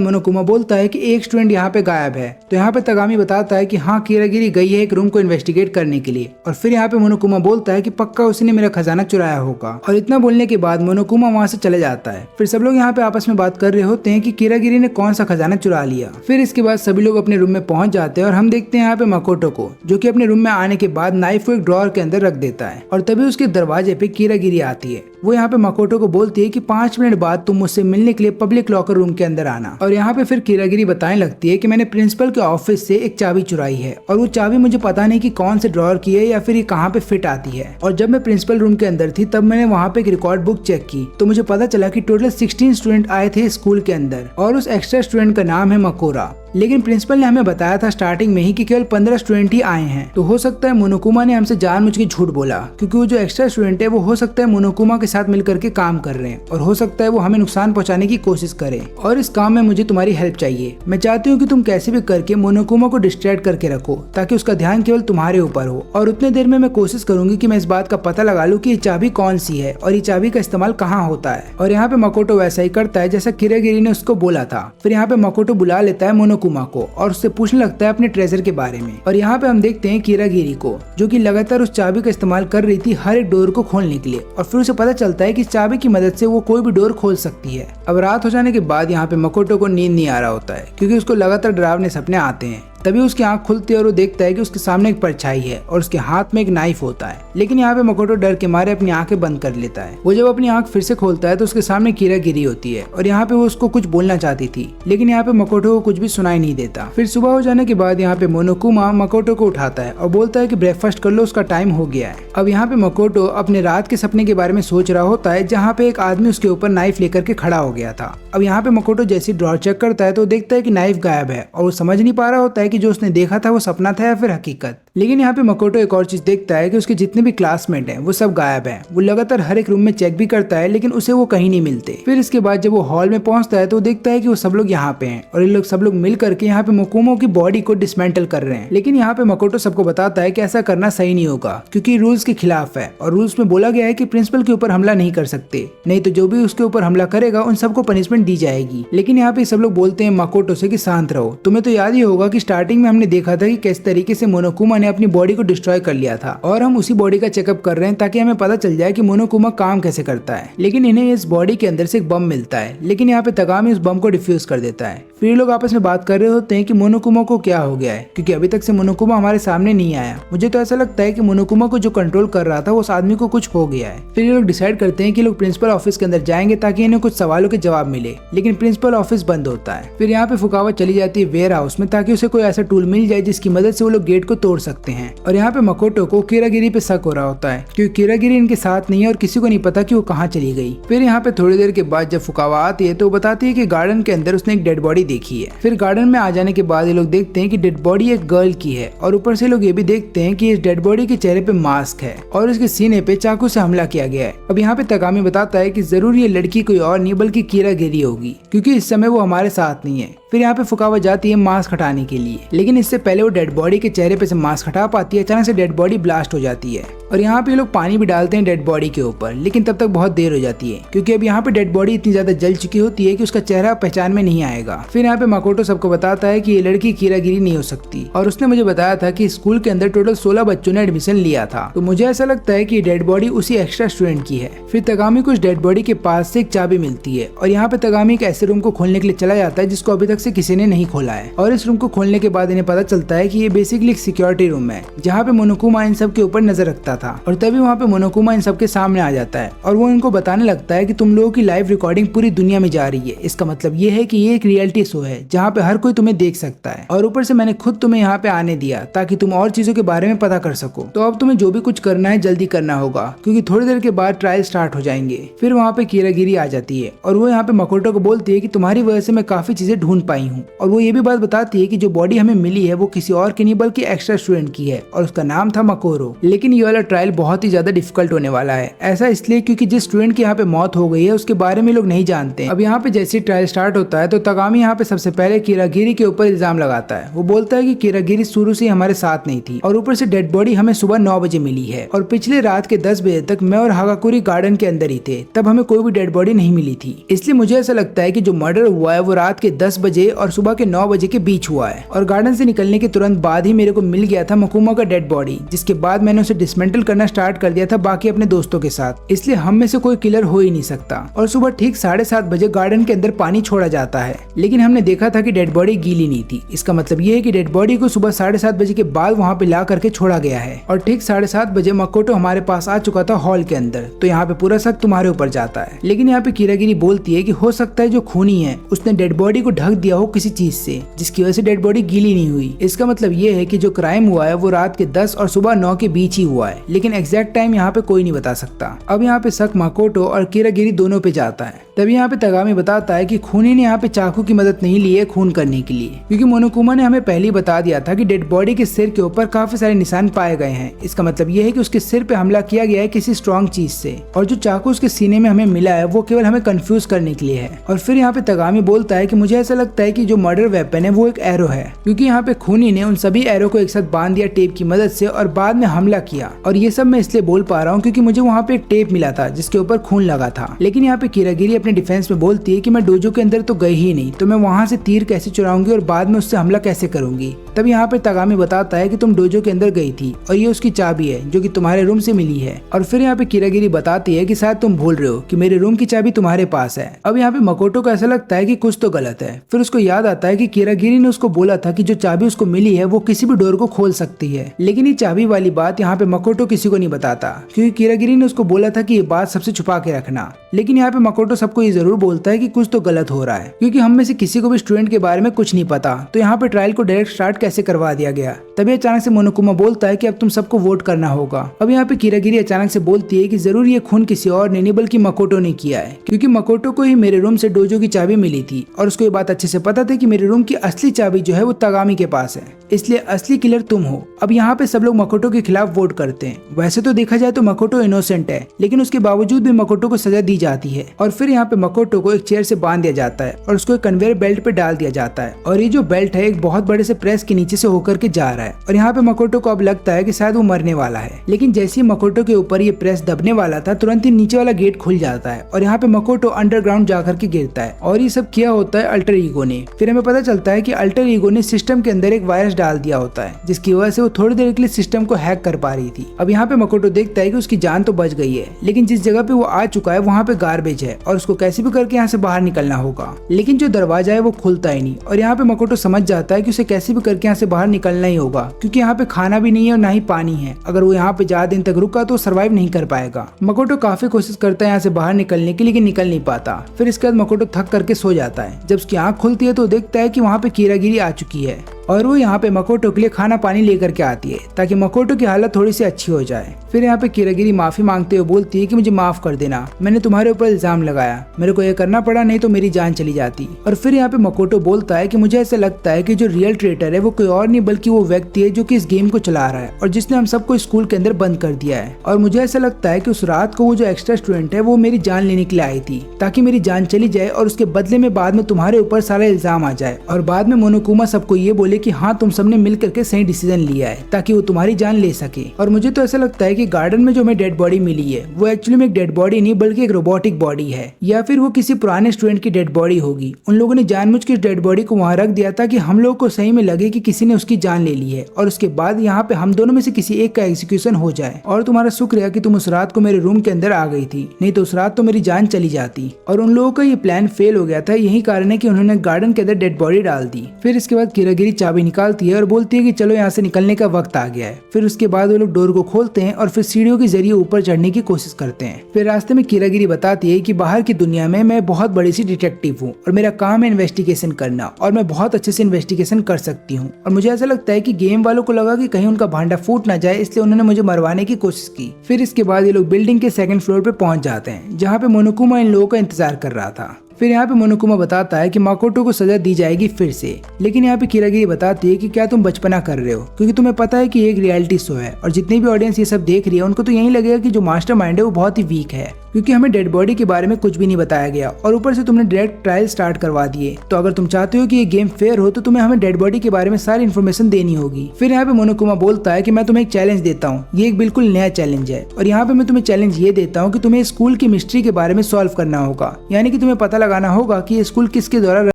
मोनोकुमा बोलता है कि एक स्टूडेंट यहाँ पे गायब है। तो यहाँ पे तगामी बताता है कि हाँ, किरागिरी गई है एक रूम को इन्वेस्टिगेट करने के लिए। और फिर यहाँ पे मोनोकुमा बोलता है कि पक्का उसने मेरा खजाना चुराया होगा। और इतना बोलने के बाद मोनोकुमा वहाँ से चले जाता है। फिर सब लोग यहाँ पे आपस में बात कर रहे होते हैं कि किरागिरी ने कौन सा खजाना चुरा लिया। फिर इसके बाद सभी लोग अपने रूम में पहुंच जाते हैं और हम देखते हैं यहाँ पे मकोटो को, जो कि अपने रूम में आने के बाद नाइफ को एक ड्रॉअर के अंदर रख देता है। और तभी उसके दरवाजे पे किरागिरी आती है। वो यहाँ पे मकोटो को बोलती है कि 5 मिनट बाद तुम मुझसे मिलने के लिए पब्लिक लॉकर रूम के अंदर आना। और यहाँ पे फिर किरागिरी बताने लगती है कि मैंने प्रिंसिपल के ऑफिस से एक चाबी चुराई है, और वो चाबी मुझे पता नहीं कि कौन से ड्रॉअर की है या फिर ये कहाँ पे फिट आती है। और जब मैं प्रिंसिपल रूम के अंदर थी तब मैंने वहाँ पे एक रिकॉर्ड बुक चेक की तो मुझे पता चला कि टोटल 16 स्टूडेंट आए थे स्कूल के अंदर, और उस एक्स्ट्रा स्टूडेंट का नाम है मकोरा। लेकिन प्रिंसिपल ने हमें बताया था स्टार्टिंग में ही कि केवल 15 स्टूडेंट ही आए हैं। तो हो सकता है मोनोकुमा ने हमसे जानबूझ के झूठ बोला, क्योंकि वो जो एक्स्ट्रा स्टूडेंट है वो हो सकता है मोनोकुमा के साथ मिलकर के काम कर रहे हैं, और हो सकता है वो हमें नुकसान पहुंचाने की कोशिश करे। और इस काम में मुझे तुम्हारी हेल्प चाहिए। मैं चाहती हूँ कि तुम कैसे भी करके मोनोकुमा को डिस्ट्रैक्ट करके रखो ताकि उसका ध्यान केवल तुम्हारे ऊपर हो, और उतने देर में मैं कोशिश करूंगी कि मैं इस बात का पता लगा लूँ कि ये चाबी कौन सी है और ये चाबी का इस्तेमाल कहाँ होता है। और यहाँ पे मकोटो वैसा ही करता है जैसा किरागिरी ने उसको बोला था। फिर यहाँ पे मकोटो बुला लेता है मोनोकुमा को और उससे पूछने लगता है अपने ट्रेजर के बारे में। और यहाँ पे हम देखते हैं किरागिरी को, जो कि लगातार उस चाबी का इस्तेमाल कर रही थी हर एक डोर को खोलने के लिए। और फिर उसे पता चलता है कि इस चाबी की मदद से वो कोई भी डोर खोल सकती है। अब रात हो जाने के बाद यहाँ पे मकोटो को नींद नहीं आ रहा होता है, क्योंकि उसको लगातार डरावने सपने आते हैं। तभी उसकी आंख खुलती है और वो देखता है कि उसके सामने एक परछाई है और उसके हाथ में एक नाइफ होता है। लेकिन यहाँ पे मकोटो डर के मारे अपनी आंखें बंद कर लेता है। वो जब अपनी आंख फिर से खोलता है तो उसके सामने किरागिरी होती है, और यहाँ पे वो उसको कुछ बोलना चाहती थी, लेकिन यहाँ पे मकोटो को कुछ भी सुनाई नहीं देता। फिर सुबह हो जाने के बाद यहाँ पे मोनोकुमा मकोटो को उठाता है और बोलता है कि ब्रेकफास्ट कर लो, उसका टाइम हो गया है। अब यहाँ पे मकोटो अपने रात के सपने के बारे में सोच रहा होता है, जहाँ पे एक आदमी उसके ऊपर नाइफ लेकर के खड़ा हो गया था। अब यहाँ पे मकोटो जैसे ड्रॉअर चेक करता है तो देखता है कि नाइफ गायब है, और वो समझ नहीं पा रहा होता है कि जो उसने देखा था वो सपना था या फिर हकीकत। लेकिन यहाँ पे मकोटो एक और चीज देखता है कि उसके जितने भी क्लासमेट हैं वो सब गायब हैं। वो लगातार हर एक रूम में चेक भी करता है, लेकिन उसे वो कहीं नहीं मिलते। फिर इसके बाद जब वो हॉल में पहुंचता है तो देखता है कि वो सब लोग यहाँ पे हैं, और ये लोग सब लोग मिल करके यहाँ पे मोकोमो की बॉडी को डिसमेंटल कर रहे हैं। लेकिन यहाँ पे मकोटो सबको बताता है कि ऐसा करना सही नहीं होगा, क्योंकि रूल्स के खिलाफ है, और रूल्स में बोला गया है कि प्रिंसिपल के ऊपर हमला नहीं कर सकते, नहीं तो जो भी उसके ऊपर हमला करेगा उन सबको पनिशमेंट दी जाएगी। लेकिन यहाँ पे सब लोग बोलते हैं मकोटो से कि शांत रहो। तुम्हें तो याद ही होगा कि स्टार्टिंग में हमने देखा था कि किस तरीके से मोनोकुमा ने अपनी बॉडी को डिस्ट्रॉय कर लिया था, और हम उसी बॉडी का चेकअप कर रहे हैं ताकि हमें पता चल जाए कि मोनोकुमा काम कैसे करता है। लेकिन इन्हें इस बॉडी के अंदर से एक बम मिलता है, लेकिन यहाँ पे तगामी उस बम को डिफ्यूज कर देता है। फिर लोग आपस में बात कर रहे होते हैं कि मोनोकुमा को क्या हो गया है, क्योंकि अभी तक से मोनोकुमा हमारे सामने नहीं आया। मुझे तो ऐसा लगता है कि मोनोकुमा को जो कंट्रोल कर रहा था उस आदमी को कुछ हो गया है। फिर ये लोग डिसाइड करते हैं कि लोग प्रिंसिपल ऑफिस के अंदर जाएंगे ताकि इन्हें कुछ सवालों के जवाब मिले, लेकिन प्रिंसिपल ऑफिस बंद होता है। फिर यहाँ पे फुकावा चली जाती है वेयर हाउस में ताकि उसे कोई ऐसा टूल मिल जाए जिसकी मदद से वो लोग गेट को तोड़ सकते सकते हैं। और यहाँ पे मकोटो को कीरागिरी पे शक हो रहा होता है क्योंकि कीरागिरी इनके साथ नहीं है और किसी को नहीं पता कि वो कहाँ चली गई। फिर यहाँ पे थोड़ी देर के बाद जब फुकावा आती है तो वो बताती है कि गार्डन के अंदर उसने एक डेड बॉडी देखी है। फिर गार्डन में आ जाने के बाद ये लोग देखते हैं कि डेड बॉडी एक गर्ल की है और ऊपर से लोग ये भी देखते हैं कि इस डेड बॉडी के चेहरे पे मास्क है और इसके सीने पे चाकू से हमला किया गया है। अब यहाँ पे तगामी बताता है कि जरूर ये लड़की कोई और नहीं बल्कि कीरागिरी होगी क्योंकि इस समय वो हमारे साथ नहीं है। फिर यहाँ पे फुकावा जाती है मास्क हटाने के लिए, लेकिन इससे पहले वो डेड बॉडी के चेहरे पे से मास्क हटा पाती है। अचानक से डेड बॉडी ब्लास्ट हो जाती है और यहाँ पे लोग पानी भी डालते हैं डेड बॉडी के ऊपर, लेकिन तब तक बहुत देर हो जाती है क्योंकि अब यहाँ पे डेड बॉडी इतनी ज्यादा जल चुकी होती है कि उसका चेहरा पहचान में नहीं आएगा। फिर यहाँ पे मकोटो सबको बताता है कि ये लड़की कीरागिरी नहीं हो सकती और उसने मुझे बताया था कि स्कूल के अंदर टोटल 16 बच्चों ने एडमिशन लिया था, तो मुझे ऐसा लगता है कि डेड बॉडी उसी एक्स्ट्रा स्टूडेंट की है। फिर तगामी को उस डेड बॉडी के पास से एक चाबी मिलती है और यहाँ पे तगामी एक ऐसे रूम को खोलने के लिए चला जाता है जिसको अभी तक से किसी ने नहीं खोला है। और इस रूम को खोलने के बाद इन्हें पता चलता है कि ये बेसिकली एक सिक्योरिटी रूम है जहाँ पे मोनोकुमा इन सब के ऊपर नजर रखता था। और तभी वहाँ पे मोनोकुमा इन सब के सामने आ जाता है और वो इनको बताने लगता है कि तुम लोगों की लाइव रिकॉर्डिंग पूरी दुनिया में जा रही है। इसका मतलब ये है कि ये एक रियलिटी शो है जहाँ पे हर कोई तुम्हें देख सकता है और ऊपर से मैंने खुद तुम्हें यहाँ पे आने दिया ताकि तुम और चीजों के बारे में पता कर सको। तो अब तुम्हें जो भी कुछ करना है जल्दी करना होगा क्योंकि थोड़ी देर के बाद ट्रायल स्टार्ट हो जाएंगे। फिर वहाँ पे कीरागिरी आ जाती है और वो यहाँ पे मकोटो को बोलती है कि तुम्हारी वजह से मैं काफी चीजें ढूंढ पाई हूँ। और वो ये भी बात बताती है कि जो बॉडी हमें मिली है वो किसी और की नहीं बल्कि एक्स्ट्रा स्टूडेंट की है और उसका नाम था मकोरो। लेकिन ये वाला ट्रायल बहुत ही ज्यादा डिफिकल्ट होने वाला है, ऐसा इसलिए क्योंकि जिस स्टूडेंट की यहाँ पे मौत हो गई है उसके बारे में लोग नहीं जानते। अब यहाँ पे जैसे ट्रायल स्टार्ट होता है तो तगामी यहाँ पे सबसे पहले कीरागिरी के ऊपर इल्जाम लगाता है। वो बोलता है कि कीरागिरी शुरू से हमारे साथ नहीं थी और ऊपर से डेड बॉडी हमें सुबह 9 बजे मिली है और पिछले रात के 10 बजे तक मैं और हागाकुरी गार्डन के अंदर ही थे, तब हमें कोई भी डेड बॉडी नहीं मिली थी। इसलिए मुझे ऐसा लगता है कि जो मर्डर हुआ है वो रात के 10 बजे और सुबह के 9 बजे के बीच हुआ है और गार्डन से निकलने के तुरंत बाद ही मेरे को मिल गया था मकुमा का डेड बॉडी, जिसके बाद मैंने उसे डिसमेंटल करना स्टार्ट कर दिया था बाकी अपने दोस्तों के साथ। इसलिए हम में से कोई किलर हो ही नहीं सकता। और सुबह ठीक 7:30 बजे गार्डन के अंदर पानी छोड़ा जाता है, लेकिन हमने देखा था कि डेड बॉडी गीली नहीं थी। इसका मतलब ये है कि डेड बॉडी को सुबह 7:30 बजे के बाद वहाँ पे ला करके छोड़ा गया है और ठीक 7:30 बजे मकोटो हमारे पास आ चुका था हॉल के अंदर। तो यहाँ पे पूरा शक तुम्हारे ऊपर जाता है। लेकिन यहाँ पे कीरागिरी बोलती है कि हो सकता है जो खूनी है उसने डेड बॉडी को ढक दिया हो किसी चीज से, जिसकी वजह से डेड बॉडी गीली नहीं हुई। इसका मतलब ये है कि जो क्राइम हुआ है वो रात के 10 और सुबह 9 के बीच ही हुआ है, लेकिन एग्जैक्ट टाइम यहाँ पे कोई नहीं बता सकता। अब यहाँ पे शक मकोटो और कीरागिरी दोनों पे जाता है। तभी यहाँ पे तगामी बताता है कि खूनी ने यहाँ पे चाकू की मदद नहीं ली है खून करने के लिए, क्योंकि मोनोकुमा ने हमें पहले ही बता दिया था कि डेड बॉडी के सिर के ऊपर काफी सारे निशान पाए गए हैं। इसका मतलब ये है कि उसके सिर पे हमला किया गया है किसी स्ट्रॉन्ग चीज से और जो चाकू उसके सीने में हमें मिला है वो केवल हमें कंफ्यूज करने के लिए है। और फिर यहाँ पे तगामी बोलता है कि मुझे ऐसा लगता है कि जो मर्डर वेपन है वो एक एरो है, क्योंकि यहाँ पे खूनी ने उन सभी एरो को एक साथ बांध दिया टेप की मदद से और बाद में हमला किया। और ये सब मैं इसलिए बोल पा रहा हूँ क्योंकि मुझे वहाँ पे एक टेप मिला था जिसके ऊपर खून लगा था। लेकिन यहाँ पे कीरागिरी अपने डिफेंस में बोलती है कि मैं डोजो के अंदर तो गई ही नहीं, तो मैं वहाँ से तीर कैसे चुराऊंगी और बाद में उससे हमला कैसे करूंगी। तब यहाँ पे तगामी बताता है कि तुम डोजो के अंदर गई थी और ये उसकी चाबी है जो कि तुम्हारे रूम से मिली है। और फिर यहाँ पे कीरागिरी बताती है कि शायद तुम भूल रहे हो कि मेरे रूम की चाबी तुम्हारे पास है। अब यहाँ पे मकोटो को ऐसा लगता है कि कुछ तो गलत है। फिर उसको याद आता है कि कीरागिरी ने उसको बोला था कि जो चाबी उसको मिली है वो किसी भी डोर को खोल सकती है, लेकिन ये चाबी वाली बात यहाँ पे मकोटो किसी को नहीं बताता क्योंकि कीरागिरी ने उसको बोला था कि ये बात सबसे छुपा के रखना। लेकिन यहाँ पे मकोटो सबको ये जरूर बोलता है कि कुछ तो गलत हो रहा है क्योंकि हम में से किसी को भी स्टूडेंट के बारे में कुछ नहीं पता, तो यहाँ पे ट्रायल को डायरेक्ट स्टार्ट कैसे करवा दिया गया। तभी अचानक से मोनोकुमा बोलता है कि अब तुम सबको वोट करना होगा। अब यहाँ पे कीरागिरी अचानक से बोलती है कि जरूर ये खून किसी और ने नहीं बल्कि मकोटो ने किया है, क्योंकि मकोटो को ही मेरे रूम से डोजो की चाबी मिली थी और उसको ये बात अच्छे से पता थी कि मेरे रूम की असली चाबी जो है वो तगामी के पास है, इसलिए असली किलर तुम हो। अब यहाँ पे सब लोग मकोटो के खिलाफ वोट करते हैं। वैसे तो देखा जाए तो मकोटो इनोसेंट है, लेकिन उसके बावजूद भी मकोटो को सजा दी जाती है। और फिर यहाँ पे मकोटो को एक चेयर से बांध दिया जाता है और उसको एक कन्वेयर बेल्ट पे डाल दिया जाता है और ये जो बेल्ट है एक बहुत बड़े से प्रेस के नीचे से होकर के जा रहा है। और यहाँ पे मकोटो को अब लगता है कि शायद वो मरने वाला है, लेकिन जैसे ही मकोटो के ऊपर ये प्रेस दबने वाला था तुरंत ही नीचे वाला गेट खुल जाता है और यहाँ पे मकोटो अंडरग्राउंड जाकर के गिरता है। और ये सब किया होता है अल्टर ईगो ने। फिर हमें पता चलता है कि अल्टर ईगो ने सिस्टम के अंदर एक वायरस डाल दिया होता है जिसकी वजह से वो थोड़ी देर के लिए सिस्टम को हैक कर पा रही थी। अब यहाँ पे मकोटो देखता है कि उसकी जान तो बच गई है, लेकिन जिस जगह पे वो आ चुका है वहाँ पे गार्बेज है और उसको कैसे भी करके यहाँ से बाहर निकलना होगा। लेकिन जो दरवाजा है वो खुलता ही नहीं और यहाँ पे मकोटो समझ जाता है कि उसे कैसे भी करके यहाँ से बाहर निकलना ही होगा, क्योंकि यहाँ पे खाना भी नहीं है और ना ही पानी है। अगर वो यहाँ पे ज्यादा दिन तक रुका तो सर्वाइव नहीं कर पाएगा। मकोटो काफी कोशिश करता है यहाँ से बाहर निकलने की, लेकिन निकल नहीं पाता। फिर इसके बाद मकोटो थक करके सो जाता है। जब उसकी आंख खुलती है तो देखता है कि वहाँ पे कीरागिरी आ चुकी है। और वो यहाँ पे मकोटो के लिए खाना पानी लेकर के आती है ताकि मकोटो की हालत थोड़ी सी अच्छी हो जाए। फिर यहाँ पे किरागिरी माफी मांगते हुए बोलती है कि मुझे माफ कर देना, मैंने तुम्हारे ऊपर इल्जाम लगाया, मेरे को ये करना पड़ा, नहीं तो मेरी जान चली जाती। और फिर यहाँ पे मकोटो बोलता है कि मुझे ऐसा लगता है कि जो रियल ट्रेटर है वो कोई और नहीं बल्कि वो व्यक्ति है जो कि इस गेम को चला रहा है और जिसने हम सबको स्कूल के अंदर बंद कर दिया है। और मुझे ऐसा लगता है कि उस रात को वो जो एक्स्ट्रा स्टूडेंट है वो मेरी जान लेने के लिए आई थी ताकि मेरी जान चली जाए और उसके बदले में बाद में तुम्हारे ऊपर सारा इल्जाम आ जाए और बाद में मोनोकुमा सबको ये बोले कि हाँ तुम सबने मिल करके सही डिसीजन लिया है ताकि वो तुम्हारी जान ले सके। और मुझे तो ऐसा लगता है कि गार्डन में जो हमें डेड बॉडी मिली है वो एक्चुअली में एक डेड बॉडी नहीं बल्कि एक रोबोटिक बॉडी है या फिर वो किसी पुराने स्टूडेंट की डेड बॉडी होगी। उन लोगों ने जानबूझ के डेड बॉडी को वहाँ रख दिया था कि हम लोग को सही में लगे कि किसी ने उसकी जान ले ली है और उसके बाद यहाँ पे हम दोनों में से किसी एक का एग्जीक्यूशन हो जाए। और तुम्हारा शुक्रिया कि तुम उस रात को मेरे रूम के अंदर आ गई थी, नहीं तो उस रात तो मेरी जान चली जाती। और उन लोगों का ये प्लान फेल हो गया था, यही कारण है कि उन्होंने गार्डन के अंदर डेड बॉडी डाल दी। फिर इसके बाद किरागिरी चाबी निकालती है और बोलती है कि चलो यहाँ से निकलने का वक्त आ गया है। फिर उसके बाद वो लोग डोर को खोलते हैं और फिर सीढ़ियों के जरिए ऊपर चढ़ने की कोशिश करते हैं। फिर रास्ते में किरागिरी बताती है कि बाहर की दुनिया में मैं बहुत बड़ी सी डिटेक्टिव हूँ और मेरा काम है इन्वेस्टिगेशन करना और मैं बहुत अच्छे से इन्वेस्टिगेशन कर सकती हूँ। और मुझे ऐसा लगता है कि गेम वालों को लगा कि कहीं उनका भांडा फूट ना जाए, इसलिए उन्होंने मुझे मरवाने की कोशिश की। फिर इसके बाद ये लोग बिल्डिंग के सेकंड फ्लोर पे पहुंच जाते हैं जहाँ पे मोनोकुमा इन लोगों का इंतजार कर रहा था। फिर यहाँ पे मोनोकुमा बताता है कि माकोटो को सजा दी जाएगी फिर से, लेकिन यहाँ पे किरागिरी बताती है कि क्या तुम बचपना कर रहे हो, क्योंकि तुम्हें पता है कि ये एक रियलिटी शो है और जितनी भी ऑडियंस ये सब देख रही है उनको तो यही लगेगा कि जो मास्टरमाइंड है वो बहुत ही वीक है, क्योंकि हमें डेड बॉडी के बारे में कुछ भी नहीं बताया गया और ऊपर से तुमने डायरेक्ट ट्रायल स्टार्ट करवा दिए। तो अगर तुम चाहते हो कि ये गेम फेयर हो तो तुम्हें हमें डेड बॉडी के बारे में सारी इन्फॉर्मेशन देनी होगी। फिर यहाँ पे मोनोकुमा बोलता है कि मैं तुम्हें एक चैलेंज देता हूँ, ये एक बिल्कुल नया चैलेंज है और यहाँ पे मैं तुम्हें चैलेंज ये देता हूँ कि तुम्हें स्कूल की मिस्ट्री के बारे में सॉल्व करना होगा, यानी कि तुम्हें पता लगाना होगा कि ये स्कूल किसके द्वारा